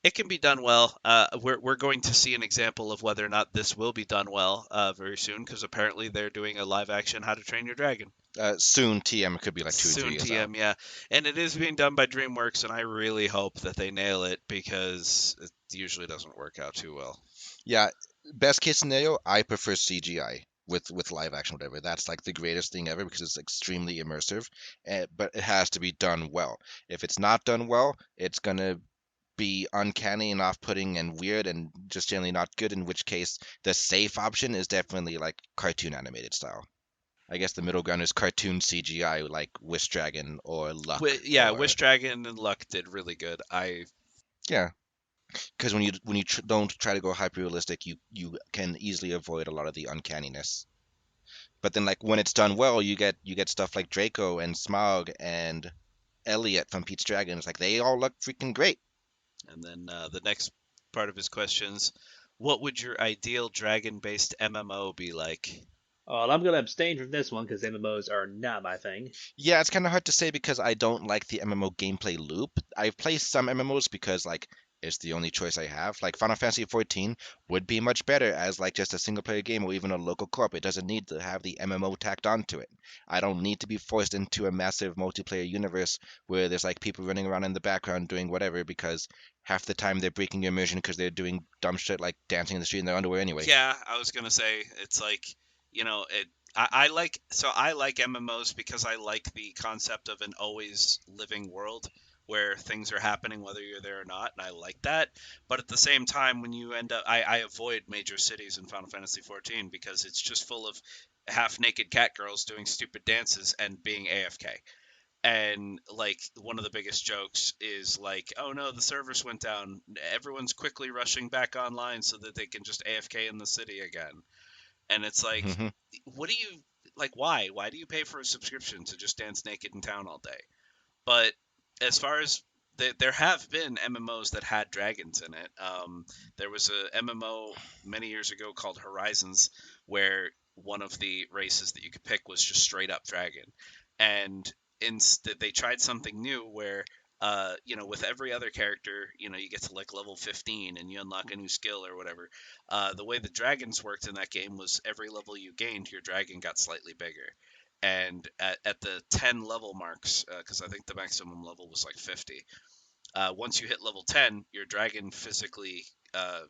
It can be done well. We're going to see an example of whether or not this will be done well very soon, because apparently they're doing a live action How to Train Your Dragon.
Soon TM could be like 2 or 3
Soon
years
TM,
out.
yeah. And it is being done by DreamWorks, and I really hope that they nail it because it usually doesn't work out too well.
Yeah, best case scenario, I prefer CGI with live action, whatever. That's like the greatest thing ever because it's extremely immersive. But it has to be done well. If it's not done well, it's gonna be uncanny and off-putting and weird and just generally not good, in which case the safe option is definitely like cartoon animated style. I guess the middle ground is cartoon CGI like Wish Dragon or Luck.
Yeah,
or,
Wish Dragon and Luck did really good.
Yeah, because when you don't try to go hyper realistic, you can easily avoid a lot of the uncanniness. But then like when it's done well, you get stuff like Draco and Smaug and Elliot from Pete's Dragon. It's like they all look freaking great.
And then the next part of his questions, what would your ideal dragon-based MMO be like?
Well, I'm going to abstain from this one because MMOs are not my thing.
Yeah, it's kind of hard to say because I don't like the MMO gameplay loop. I've played some MMOs because like it's the only choice I have. Like Final Fantasy XIV would be much better as like just a single player game or even a local co-op. It doesn't need to have the MMO tacked onto it. I don't need to be forced into a massive multiplayer universe where there's like people running around in the background doing whatever because half the time they're breaking your immersion because they're doing dumb shit like dancing in the street in their underwear anyway.
Yeah, I was gonna say it's like I like MMOs because I like the concept of an always living world where things are happening whether you're there or not, and I like that. But at the same time, when you end up, I avoid major cities in Final Fantasy 14 because it's just full of half-naked cat girls doing stupid dances and being AFK. And like one of the biggest jokes is like, oh no, the servers went down. Everyone's quickly rushing back online so that they can just AFK in the city again. And it's like,
Hmm.
what do you like? Why? Why do you pay for a subscription to just dance naked in town all day? But as far as there have been MMOs that had dragons in it. There was a MMO many years ago called Horizons, where one of the races that you could pick was just straight up dragon, and instead they tried something new where. With every other character, you get to like level 15 and you unlock a new skill or whatever. The way the dragons worked in that game was every level you gained, your dragon got slightly bigger, and at the 10 level marks, because I think the maximum level was like 50. Once you hit level 10, your dragon physically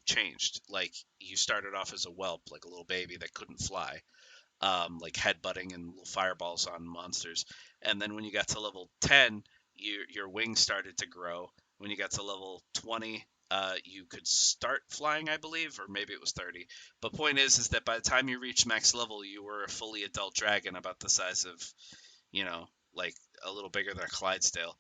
changed. Like you started off as a whelp, like a little baby that couldn't fly, like headbutting and little fireballs on monsters. And then when you got to level 10, your wings started to grow. When you got to level 20, you could start flying, I believe, or maybe it was 30. But point is that by the time you reached max level, you were a fully adult dragon about the size of, like a little bigger than a Clydesdale.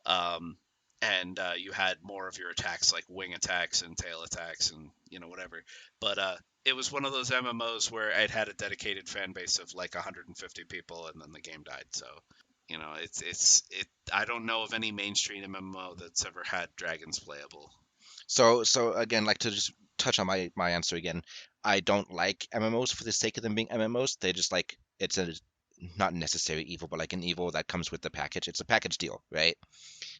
Um, and you had more of your attacks, like wing attacks and tail attacks, and whatever. But it was one of those MMOs where it had a dedicated fan base of like 150 people, and then the game died. So, I don't know of any mainstream MMO that's ever had dragons playable.
So again, like to just touch on my answer again, I don't like MMOs for the sake of them being MMOs. They just like it's a not necessary evil, but like an evil that comes with the package. It's a package deal, right?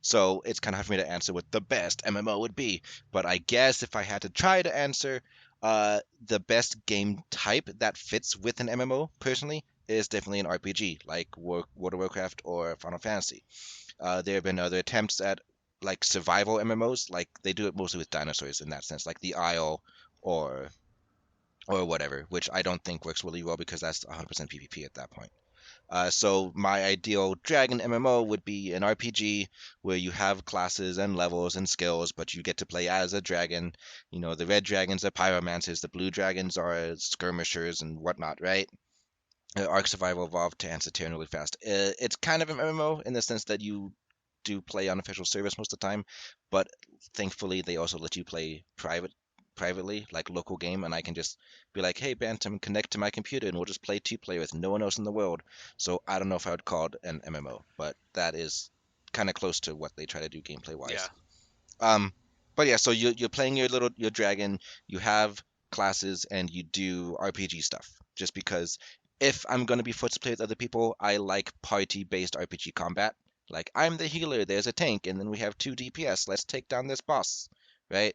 So it's kind of hard for me to answer what the best MMO would be. But I guess if I had to try to answer, the best game type that fits with an MMO personally is definitely an RPG, like World of Warcraft or Final Fantasy. There have been other attempts at like survival MMOs, like they do it mostly with dinosaurs in that sense, like the Isle or whatever, which I don't think works really well because that's 100% PvP at that point. So my ideal dragon MMO would be an RPG where you have classes and levels and skills, but you get to play as a dragon. The red dragons are pyromancers, the blue dragons are skirmishers and whatnot, right? Ark Survival Evolved, to answer Tyrion really fast. It's kind of an MMO in the sense that you do play unofficial service most of the time, but thankfully they also let you play privately, like local game, and I can just be like, "Hey, Bantam, connect to my computer, and we'll just play two player with no one else in the world." So I don't know if I would call it an MMO, but that is kind of close to what they try to do gameplay
Yeah,
wise. Um, but yeah, so you're playing your dragon, you have classes, and you do RPG stuff. Just because if I'm gonna be forced to play with other people, I like party-based RPG combat. Like I'm the healer, there's a tank, and then we have two DPS. Let's take down this boss, right?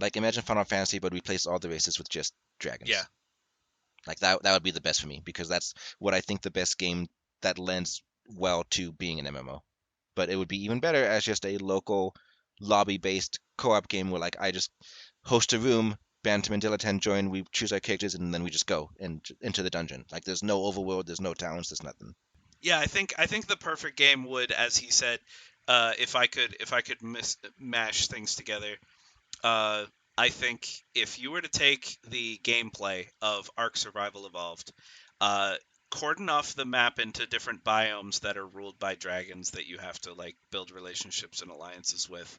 Like imagine Final Fantasy, but replace all the races with just
yeah.
dragons. Like that would be the best for me because that's what I think the best game that lends well to being an MMO. But it would be even better as just a local lobby-based co-op game where like I just host a room, Bantam and Dilettante join, we choose our characters, and then we just go into the dungeon. Like there's no overworld, there's no towns, there's nothing.
Yeah, I think the perfect game would, as he said, if I could mash things together, uh, I think if you were to take the gameplay of Ark Survival Evolved, uh, cordon off the map into different biomes that are ruled by dragons that you have to like build relationships and alliances with.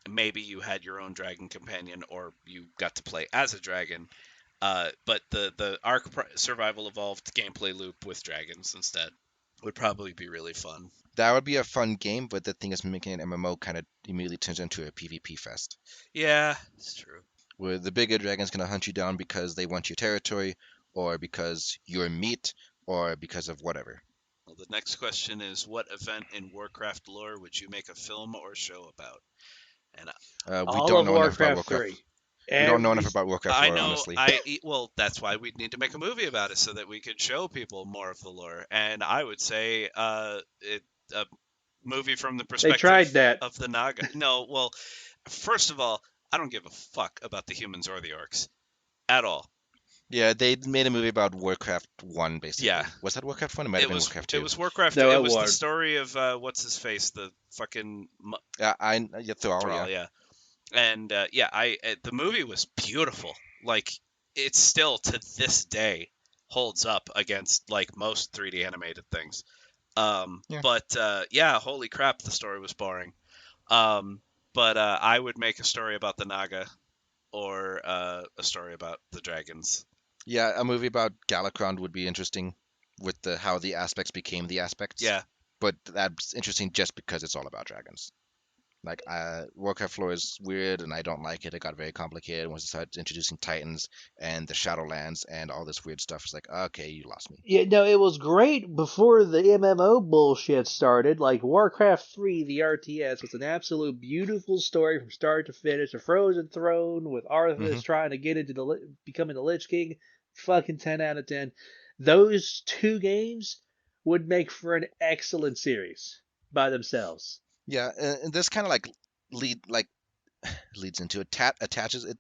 Maybe you had your own dragon companion, or you got to play as a dragon. But the Ark Survival Evolved gameplay loop with dragons instead would probably be really fun.
That would be a fun game, but the thing is making an MMO kind of immediately turns into a PvP fest,
Yeah, it's true.
where the bigger dragon's gonna hunt you down because they want your territory, or because you're meat, or because of whatever.
Well, the next question is, what event in Warcraft lore would you make a film or show about? And
We
All
don't
of
know enough about
Warcraft
Warcraft.
3.
We don't know
Every
enough about Warcraft
I
lore,
know,
honestly.
well, that's why we need to make a movie about it so that we could show people more of the lore. And I would say, a movie from the
They tried
perspective
that.
of the Naga. No, well, first of all, I don't give a fuck about the humans or the orcs at all.
Yeah, they made a movie about Warcraft 1, basically.
Yeah.
Was that Warcraft 1? It might have been Warcraft 2.
It was Warcraft.
No,
It
it
was the
was.
story of what's his face, the fucking
Yeah, Thrall,
Thrall,
yeah.
yeah. And the movie was beautiful. Like it still to this day holds up against like most 3D animated things.
Yeah.
But yeah, holy crap, the story was boring. But I would make a story about the Naga or a story about the dragons.
Yeah, a movie about Galakrond would be interesting with how the aspects became the aspects.
Yeah,
But that's interesting just because it's all about dragons. Like, Warcraft lore is weird, and I don't like it. It got very complicated once they started introducing Titans and the Shadowlands and all this weird stuff. It's like, okay, you lost me.
Yeah, no, it was great before the MMO bullshit started. Like Warcraft 3, the RTS, was an absolute beautiful story from start to finish. A Frozen Throne with Arthas trying to get into becoming the Lich King. Fucking 10 out of 10. Those two games would make for an excellent series by themselves.
Yeah, and this kind of like leads into attaches it.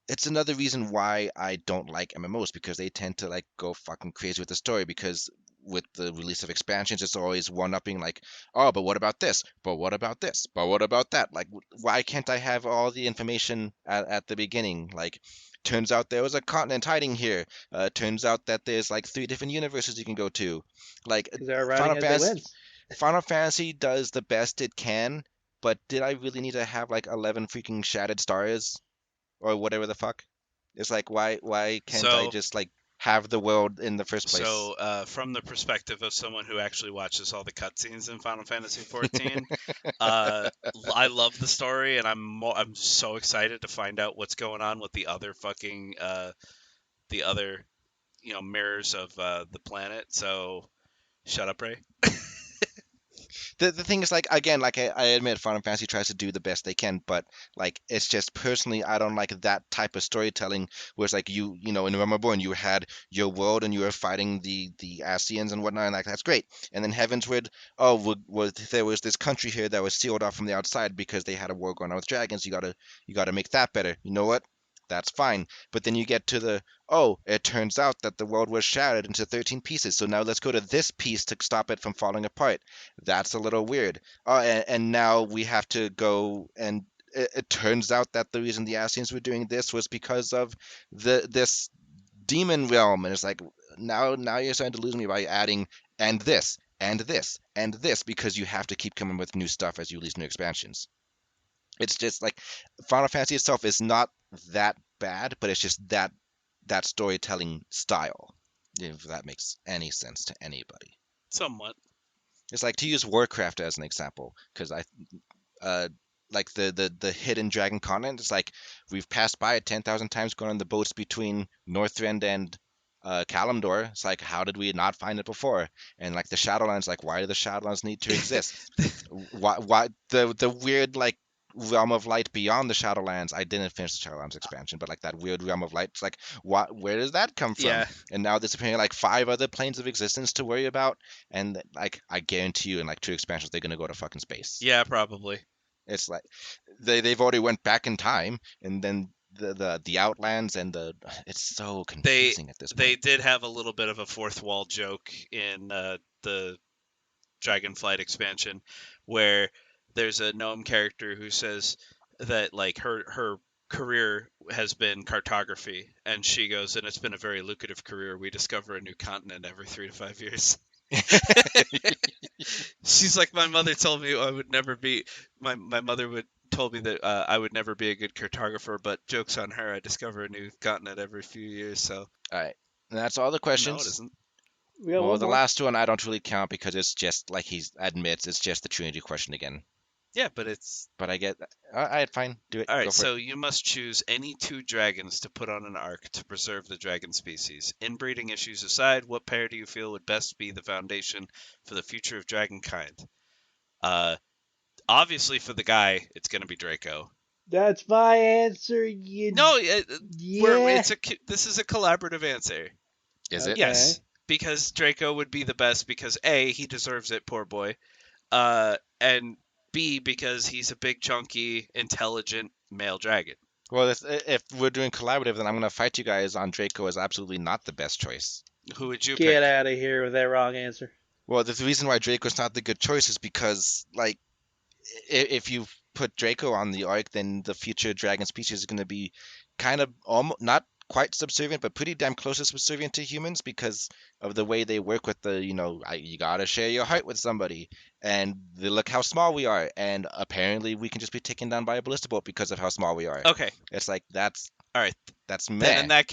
It's another reason why I don't like MMOs, because they tend to like go fucking crazy with the story, because with the release of expansions it's always one-upping, like, oh, but what about this, but what about this, but what about that, like, why can't I have all the information at the beginning? Like, turns out there was a continent hiding here, turns out that there's like 3 different universes you can go to, like,
Because they're writing
Final
as they
Fantasy
went.
Final Fantasy does the best it can, but did I really need to have like 11 freaking shattered stars or whatever the fuck? It's like, why can't I
so
just like have the world in the first place?
so from the perspective of someone who actually watches all the cutscenes in Final Fantasy 14, I love the story, and I'm so excited to find out what's going on with the other fucking the other mirrors of the planet. So shut up, Ray.
The thing is, like, again, like, I admit Final Fantasy tries to do the best they can, but like, it's just personally I don't like that type of storytelling where it's like, you know, in Realm Reborn you had your world and you were fighting the Ascians and whatnot, and like, that's great. And then Heavensward, oh, there was this country here that was sealed off from the outside because they had a war going on with dragons. You gotta make that better. You know what? That's fine. But then you get to it turns out that the world was shattered into 13 pieces. So now let's go to this piece to stop it from falling apart. That's a little weird. And now we have to go, and it turns out that the reason the Ascians were doing this was because of this demon realm. And it's like, now you're starting to lose me by adding and this and this and this, because you have to keep coming with new stuff as you release new expansions. It's just like Final Fantasy itself is not that bad, but it's just that storytelling style, if that makes any sense to anybody.
Somewhat.
It's like, to use Warcraft as an example, because uh, like the hidden dragon continent. It's like we've passed by it 10,000 times, going on the boats between Northrend and Kalimdor. It's like, how did we not find it before? And like the Shadowlands, like, why do the Shadowlands need to exist? Why the weird like realm of light beyond the Shadowlands? I didn't finish the Shadowlands expansion, but like that weird realm of light, it's like, where does that come from?
Yeah.
And now there's apparently like 5 other planes of existence to worry about, and like, I guarantee you in like 2 expansions they're gonna go to fucking space.
Yeah, probably.
It's like they've already went back in time, and then the Outlands and it's so confusing at this point.
They did have a little bit of a fourth wall joke in the Dragonflight expansion, where there's a gnome character who says that like her career has been cartography, and she goes, and it's been a very lucrative career. We discover a new continent every 3 to 5 years. She's like, my mother told me I would never be. My mother would told me that I would never be a good cartographer, but jokes on her. I discover a new continent every few years. So
All right, and that's all the
no,
questions.
it isn't.
We got
Well,
one
the
more.
last one I don't really count, because it's just like he admits, it's just the Trinity question again.
Yeah, but it's
But I get, all right, fine, do it.
all
Go
right.
for
So you must choose any 2 dragons to put on an ark to preserve the dragon species. Inbreeding issues aside, what pair do you feel would best be the foundation for the future of dragonkind? Obviously for the guy, it's gonna be Draco.
That's my answer. You
No,
yeah.
this is a collaborative answer.
it. Is it?
Okay.
Yes, because Draco would be the best because A, he deserves it, poor boy. And B, because he's a big, chunky, intelligent male dragon.
Well, if we're doing collaborative, then I'm gonna fight you guys on Draco is absolutely not the best choice.
Who would you
Get
pick?
out of here with that wrong answer.
Well, the reason why Draco's not the good choice is because, like, if you put Draco on the arc, then the future dragon species is going to be kind of almost not quite subservient, but pretty damn close to subservient to humans because of the way they work with the, you gotta share your heart with somebody, and look how small we are, and apparently we can just be taken down by a ballista bolt because of how small we are.
Okay.
It's like that's
All right.
that's
Then
meh.
in that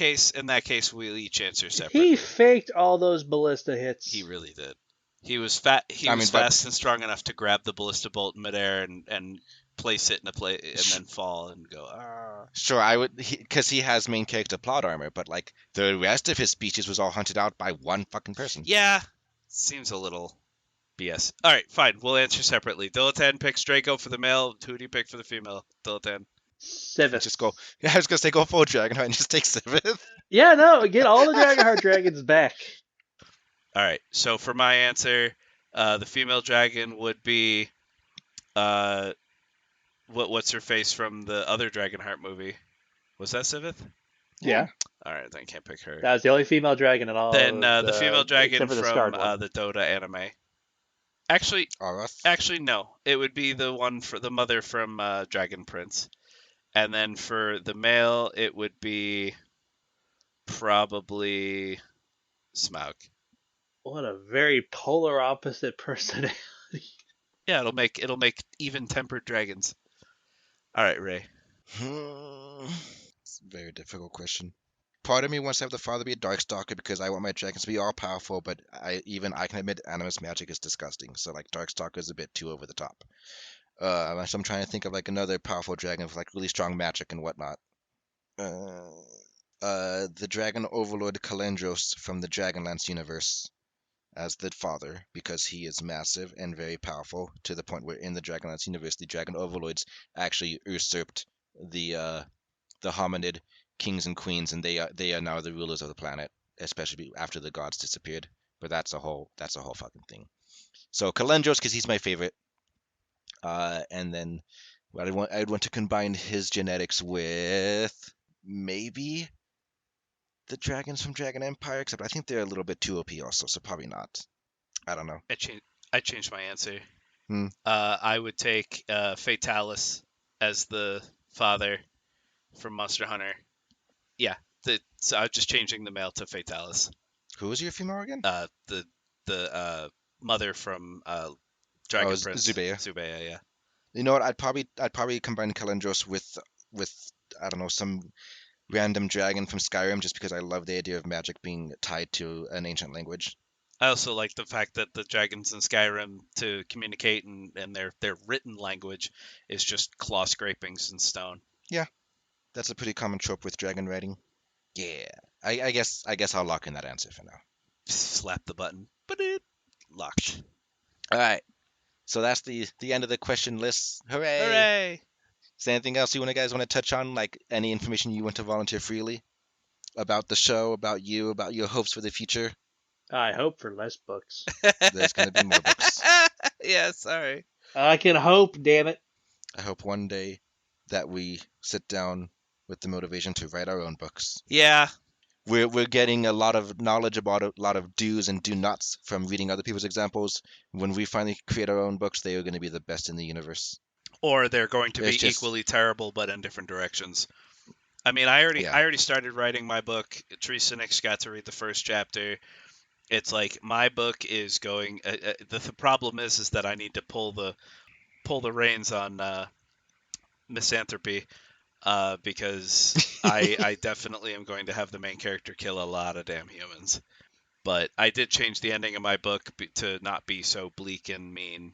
case, we'll each answer
He
separately.
faked all those ballista hits.
He really did. He was fat. He
I
was
mean, but-
fast and strong enough to grab the ballista bolt in midair and place it in a place and then fall and go. Ah.
Sure, I would, because he has main character plot armor, but like the rest of his species was all hunted out by one fucking person.
Yeah, seems a little BS. All right, fine. We'll answer separately. Diletan picks Draco for the male. Who do you pick for the female? Diletan.
Siveth.
Just go. Yeah, I was gonna say go full Dragonheart and just take Siveth.
Yeah, no, get all the Dragonheart dragons back.
All right. So for my answer, the female dragon would be, what's her face from the other Dragonheart movie? Was that Siveth?
Yeah,
All right, then can't pick her.
that was the only female dragon in all.
Then the female dragon
except for the
from
scarred one.
the Dota anime. Actually, no. It would be the one for the mother from Dragon Prince. And then for the male, it would be probably Smaug.
What a very polar opposite personality.
Yeah, it'll make even-tempered dragons. All right, Ray.
It's a very difficult question. Part of me wants to have the father be a Darkstalker because I want my dragons to be all powerful, but I can admit animus magic is disgusting. So like Darkstalker is a bit too over the top. So I'm trying to think of like another powerful dragon with like really strong magic and whatnot. The Dragon Overlord Kalendros from the Dragonlance universe as the father because he is massive and very powerful to the point where in the Dragonlance universe the Dragon Overlords actually usurped the hominid kings and queens, and they are now the rulers of the planet, especially after the gods disappeared. But that's a whole fucking thing. So Kalendros because he's my favorite, and then I'd want to combine his genetics with maybe the dragons from Dragon Empire, except I think they're a little bit too OP also, so probably not. I don't know.
I changed my answer.
Hmm.
I would take Fatalis as the father from Monster Hunter. Yeah, so I'm just changing the male to Fatalis.
Who is your female again?
The mother from Dragon Prince.
Zubeia.
Zubeia, yeah.
You know what? I'd probably combine Kalendros with I don't know, some random dragon from Skyrim just because I love the idea of magic being tied to an ancient language.
I also like the fact that the dragons in Skyrim to communicate and their written language is just claw scrapings in stone.
Yeah, that's a pretty common trope with dragon writing. Yeah, I guess I'll lock in that answer for now.
Slap the button. Ba-doot. Locked.
All right, so that's the end of the question list. Hooray!
Hooray!
Is there anything else you guys want to touch on? Like any information you want to volunteer freely about the show, about you, about your hopes for the future?
I hope for less books.
There's going to be more books.
Yeah, sorry.
I can hope, damn it.
I hope one day that we sit down with the motivation to write our own books.
Yeah.
We're getting a lot of knowledge about a lot of do's and do nots from reading other people's examples. When we finally create our own books, they are going to be the best in the universe.
Or they're going to be
It's just-
equally terrible, but in different directions. I mean, I already started writing my book. Teresa Nix got to read the first chapter. It's like my book is going. The problem is that I need to pull the reins on misanthropy, because I definitely am going to have the main character kill a lot of damn humans. But I did change the ending of my book to not be so bleak and mean.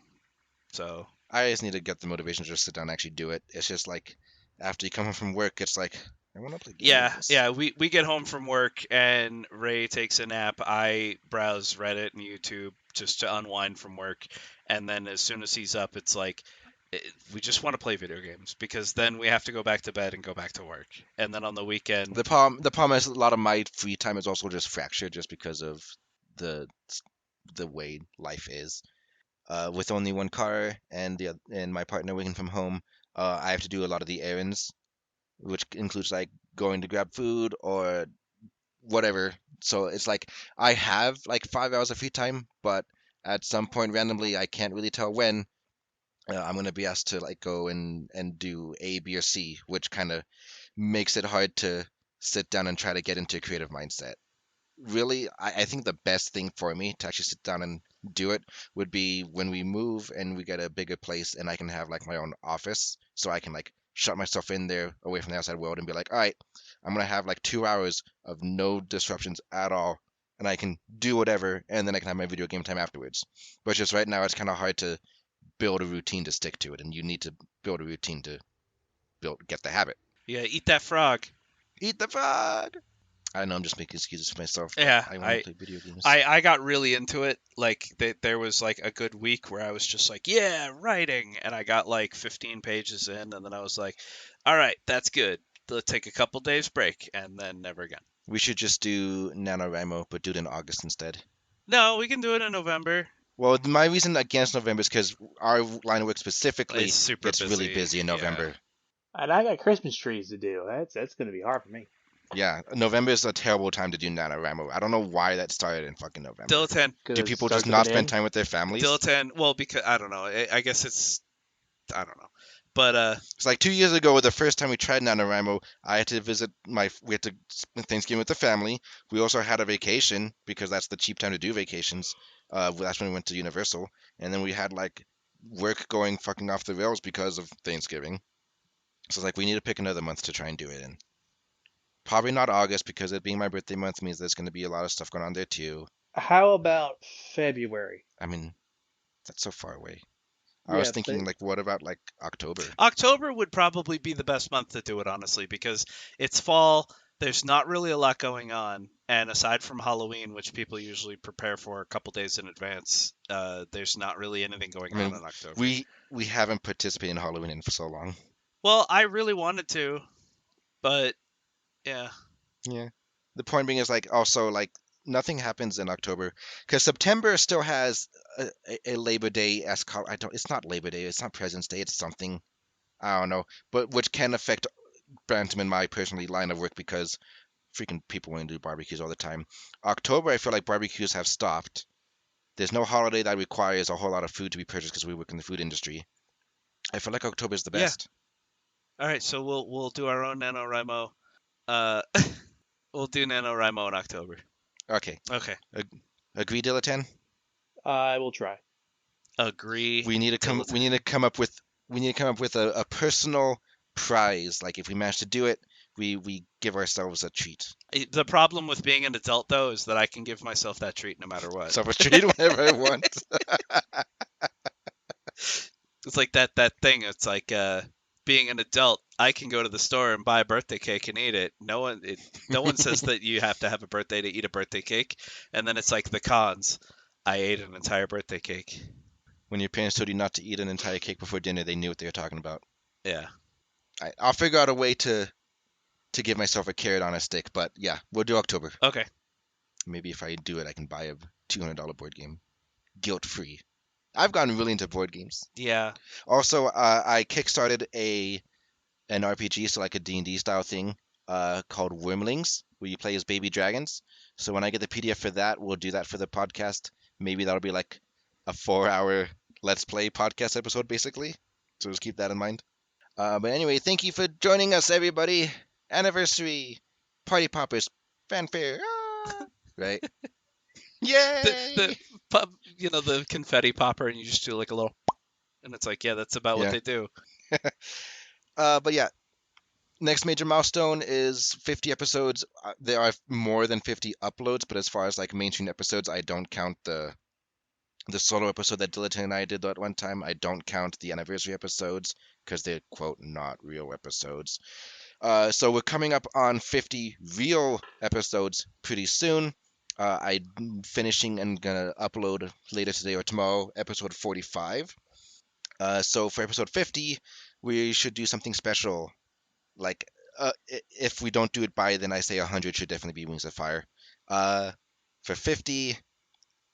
So
I just need to get the motivation to just sit down and actually do it. It's just like after you come home from work, it's like I want to play games.
yeah. We get home from work and Ray takes a nap. I browse Reddit and YouTube just to unwind from work, and then as soon as he's up, it's like we just want to play video games because then we have to go back to bed and go back to work, and then on the weekend.
The problem is a lot of my free time is also just fractured just because of the way life is. With only one car and my partner working from home, I have to do a lot of the errands which includes like going to grab food or whatever. So it's like I have like 5 hours of free time, but at some point randomly, I can't really tell when I'm gonna be asked to like go and do A, B, or C, which kind of makes it hard to sit down and try to get into a creative mindset. Really, I think the best thing for me to actually sit down and do it would be when we move and we get a bigger place and I can have like my own office so I can like shut myself in there away from the outside world and be like, all right, I'm gonna have like 2 hours of no disruptions at all and I can do whatever and then I can have my video game time afterwards. But just right now it's kind of hard to build a routine to stick to it and you need to build a routine to get the habit.
Yeah, eat that frog.
Eat the frog. I know I'm just making excuses for myself. But
Yeah,
I want to play video games.
I got really into it. Like there was like a good week where I was just like, yeah, writing, and I got like 15 pages in, and then I was like, all right, that's good. Let's take a couple days break, and then never again.
We should just do NaNoWriMo, but do it in August instead.
No, we can do it in November.
Well, my reason against November is because our line of work specifically
It's super
gets really busy in
yeah.
November.
And I got Christmas trees to do. That's gonna be hard for me.
Yeah, November is a terrible time to do NaNoWriMo. I don't know why that started in fucking November.
Dilettante,
'Cause
Do
it
people just
starts at
not
the
spend
end.
time with their families?
Dilettante. Well, because I don't know. I guess it's I don't know, but
It's like 2 years ago, the first time we tried NaNoWriMo, I had to we had to spend Thanksgiving with the family. We also had a vacation because that's the cheap time to do vacations. That's when we went to Universal, and then we had like work going fucking off the rails because of Thanksgiving. So it's like we need to pick another month to try and do it in. Probably not August because it being my birthday month means there's going to be a lot of stuff going on there too.
How about February?
I mean, that's so far away. I
Yeah,
was thinking like, what about like October?
October would probably be the best month to do it, honestly, because it's fall. There's not really a lot going on, and aside from Halloween, which people usually prepare for a couple days in advance, there's not really anything going
I mean,
on in October.
we haven't participated in Halloween in for so long.
Well, I really wanted to, but yeah.
Yeah. The point being is like also like nothing happens in October because September still has a Labor Day as I don't. It's not Labor Day. It's not President's Day. It's something I don't know, but which can affect Bantam and my personally line of work because freaking people want to do barbecues all the time. October, I feel like barbecues have stopped. There's no holiday that requires a whole lot of food to be purchased because we work in the food industry. I feel like October is the
Yeah.
best.
All right, so we'll do our own NaNoWriMo. We'll do NaNoWriMo in October.
Okay.
Okay.
Agree, Dilettante?
I will try.
Agree.
We need to come. We need to come up with. We need to come up with a personal prize. Like if we manage to do it, we give ourselves a treat.
The problem with being an adult, though, is that I can give myself that treat no matter what.
So a treat whenever I want.
It's like that thing. It's like being an adult. I can go to the store and buy a birthday cake and eat it. No one says that you have to have a birthday to eat a birthday cake. And then it's like the cons. I ate an entire birthday cake.
When your parents told you not to eat an entire cake before dinner, they knew what they were talking about.
Yeah.
I'll figure out a way to give myself a carrot on a stick. But yeah, we'll do October.
Okay.
Maybe if I do it, I can buy a $200 board game, guilt free. I've gotten really into board games.
Yeah.
Also, I kickstarted an RPG, so like a D&D style thing, called Wormlings, where you play as baby dragons. So when I get the PDF for that, we'll do that for the podcast. Maybe that'll be like a 4-hour Let's Play podcast episode, basically. So just keep that in mind. But anyway, thank you for joining us, everybody. Anniversary, party poppers, fanfare, right? Yay!
The confetti popper, and you just do like a little, and it's like, yeah, that's about what
Yeah.
they do.
But yeah, next major milestone is 50 episodes. There are more than 50 uploads, but as far as like mainstream episodes, I don't count the solo episode that Dilettante and I did that one time. I don't count the anniversary episodes because they're quote not real episodes. So we're coming up on 50 real episodes pretty soon. I'm finishing and gonna upload later today or tomorrow episode 45. So for episode 50, we should do something special. Like, if we don't do it by then, I say 100 should definitely be Wings of Fire. For 50,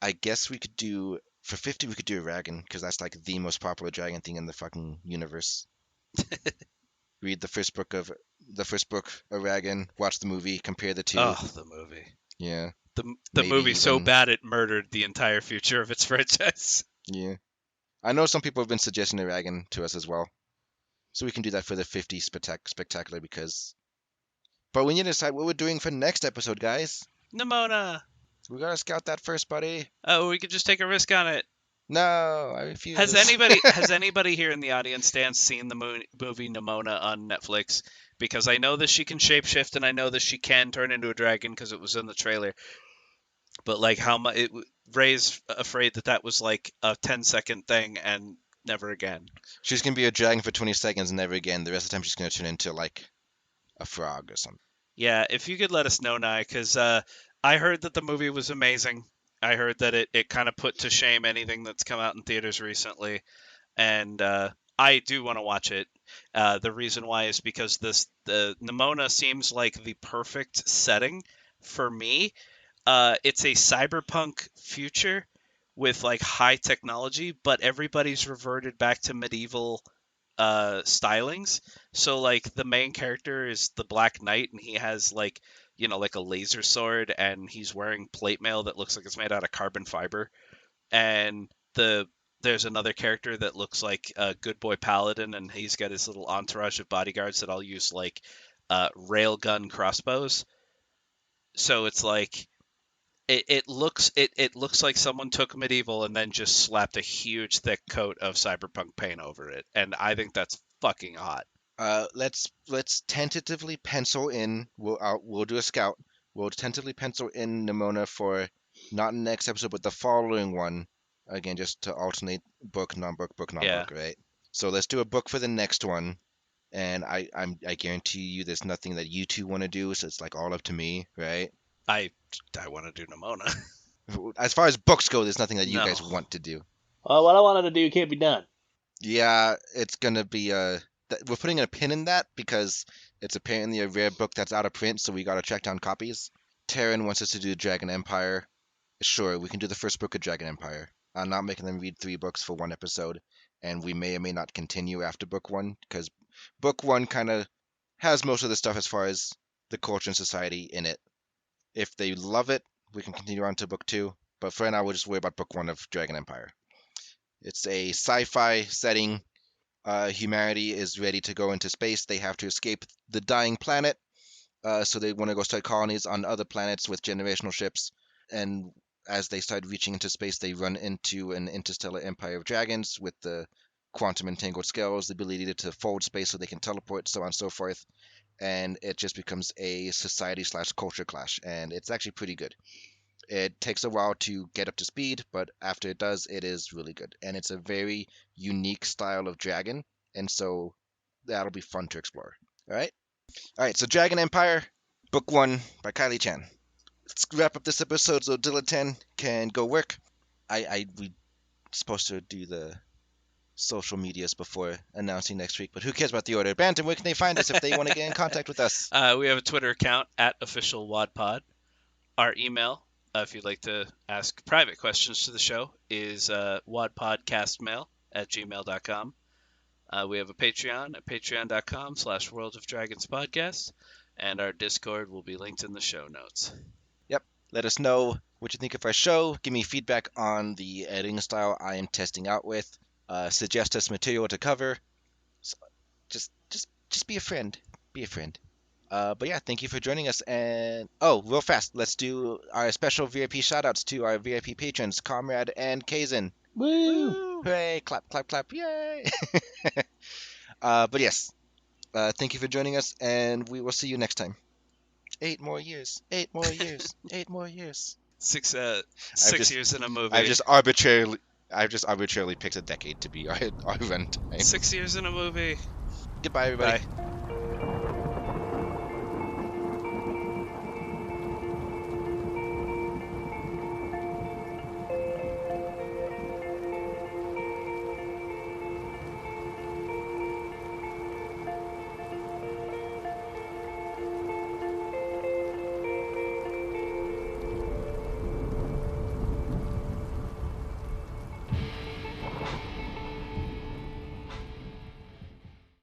I guess we could do. For 50, we could do a dragon because that's like the most popular dragon thing in the fucking universe. Read the first book of the first book, Eragon, watch the movie, compare the two.
Oh, the movie.
Yeah,
The
Maybe
movie's so
even-
bad it murdered the entire future of its franchise.
yeah. I know some people have been suggesting Eragon to us as well, so we can do that for the 50 spectacular because. But we need to decide what we're doing for next episode, guys.
Nimona!
We gotta scout that first, buddy.
Oh, we could just take a risk on it.
No, I refuse.
Has anybody here in the audience, Dan, seen the movie Nimona on Netflix? Because I know that she can shapeshift, and I know that she can turn into a dragon because it was in the trailer. But like, how much? Ray's afraid that was like a 10-second thing, and never again.
She's gonna be a dragon for 20 seconds and never again. The rest of the time, she's gonna turn into like a frog or something.
Yeah, if you could let us know, Nye, because I heard that the movie was amazing. I heard that it kind of put to shame anything that's come out in theaters recently, and I do want to watch it. The reason why is because the Nimona seems like the perfect setting for me. It's a cyberpunk future with like high technology, but everybody's reverted back to medieval stylings. So like the main character is the Black Knight, and he has like like a laser sword, and he's wearing plate mail that looks like it's made out of carbon fiber. And there's another character that looks like a good boy paladin, and he's got his little entourage of bodyguards that all use like railgun crossbows. So it's like it looks like someone took medieval and then just slapped a huge thick coat of cyberpunk paint over it, and I think that's fucking hot.
Let's tentatively pencil in. We'll do a scout. We'll tentatively pencil in Nimona for not next episode, but the following one. Again, just to alternate book, non-book, book, non-book, right? So let's do a book for the next one, and I guarantee you, there's nothing that you two want to do, so it's like all up to me, right?
I want to do Nimona.
As far as books go, there's nothing that you
No.
guys want to do.
Well, what I wanted to do can't be done.
Yeah, it's gonna be we're putting a pin in that because it's apparently a rare book that's out of print, so we gotta track down copies. Taryn wants us to do Dragon Empire. Sure, we can do the first book of Dragon Empire. I'm not making them read 3 books for 1 episode, and we may or may not continue after book 1 because book 1 kind of has most of the stuff as far as the culture and society in it. If they love it, we can continue on to book 2, but for now we'll just worry about book 1 of Dragon Empire. It's a sci-fi setting. Humanity is ready to go into space. They have to escape the dying planet, so they want to go start colonies on other planets with generational ships. And as they start reaching into space, they run into an interstellar empire of dragons with the quantum entangled scales, the ability to fold space so they can teleport, so on and so forth. And it just becomes a society/culture clash, and it's actually pretty good. It takes a while to get up to speed, but after it does, it is really good. And it's a very unique style of dragon, and so that'll be fun to explore. All right, so Dragon Empire, Book 1 by Kylie Chan. Let's wrap up this episode so Diletan can go work. We supposed to do the social medias before announcing next week, but who cares about the order? Bantam, where can they find us if they want to get in contact with us?
We have a Twitter account @officialwadpod. Our email, if you'd like to ask private questions to the show, is wadpodcastmail@gmail.com. We have a Patreon at patreon.com/World of Dragons podcast, and our Discord will be linked in the show notes.
Yep. Let us know what you think of our show. Give me feedback on the editing style I am testing out with. Suggest us material to cover. So just be a friend. Be a friend. But yeah, thank you for joining us. And real fast, let's do our special VIP shoutouts to our VIP patrons, Comrade and Kazin.
Woo!
Hooray! Clap, clap, clap! Yay! But yes, thank you for joining us, and we will see you next time. 8 more years. 8 more years. 8 more years.
6
just-
years in a movie.
I've just arbitrarily picked a decade to be our runtime.
6 years in a movie.
Goodbye, everybody.
Bye.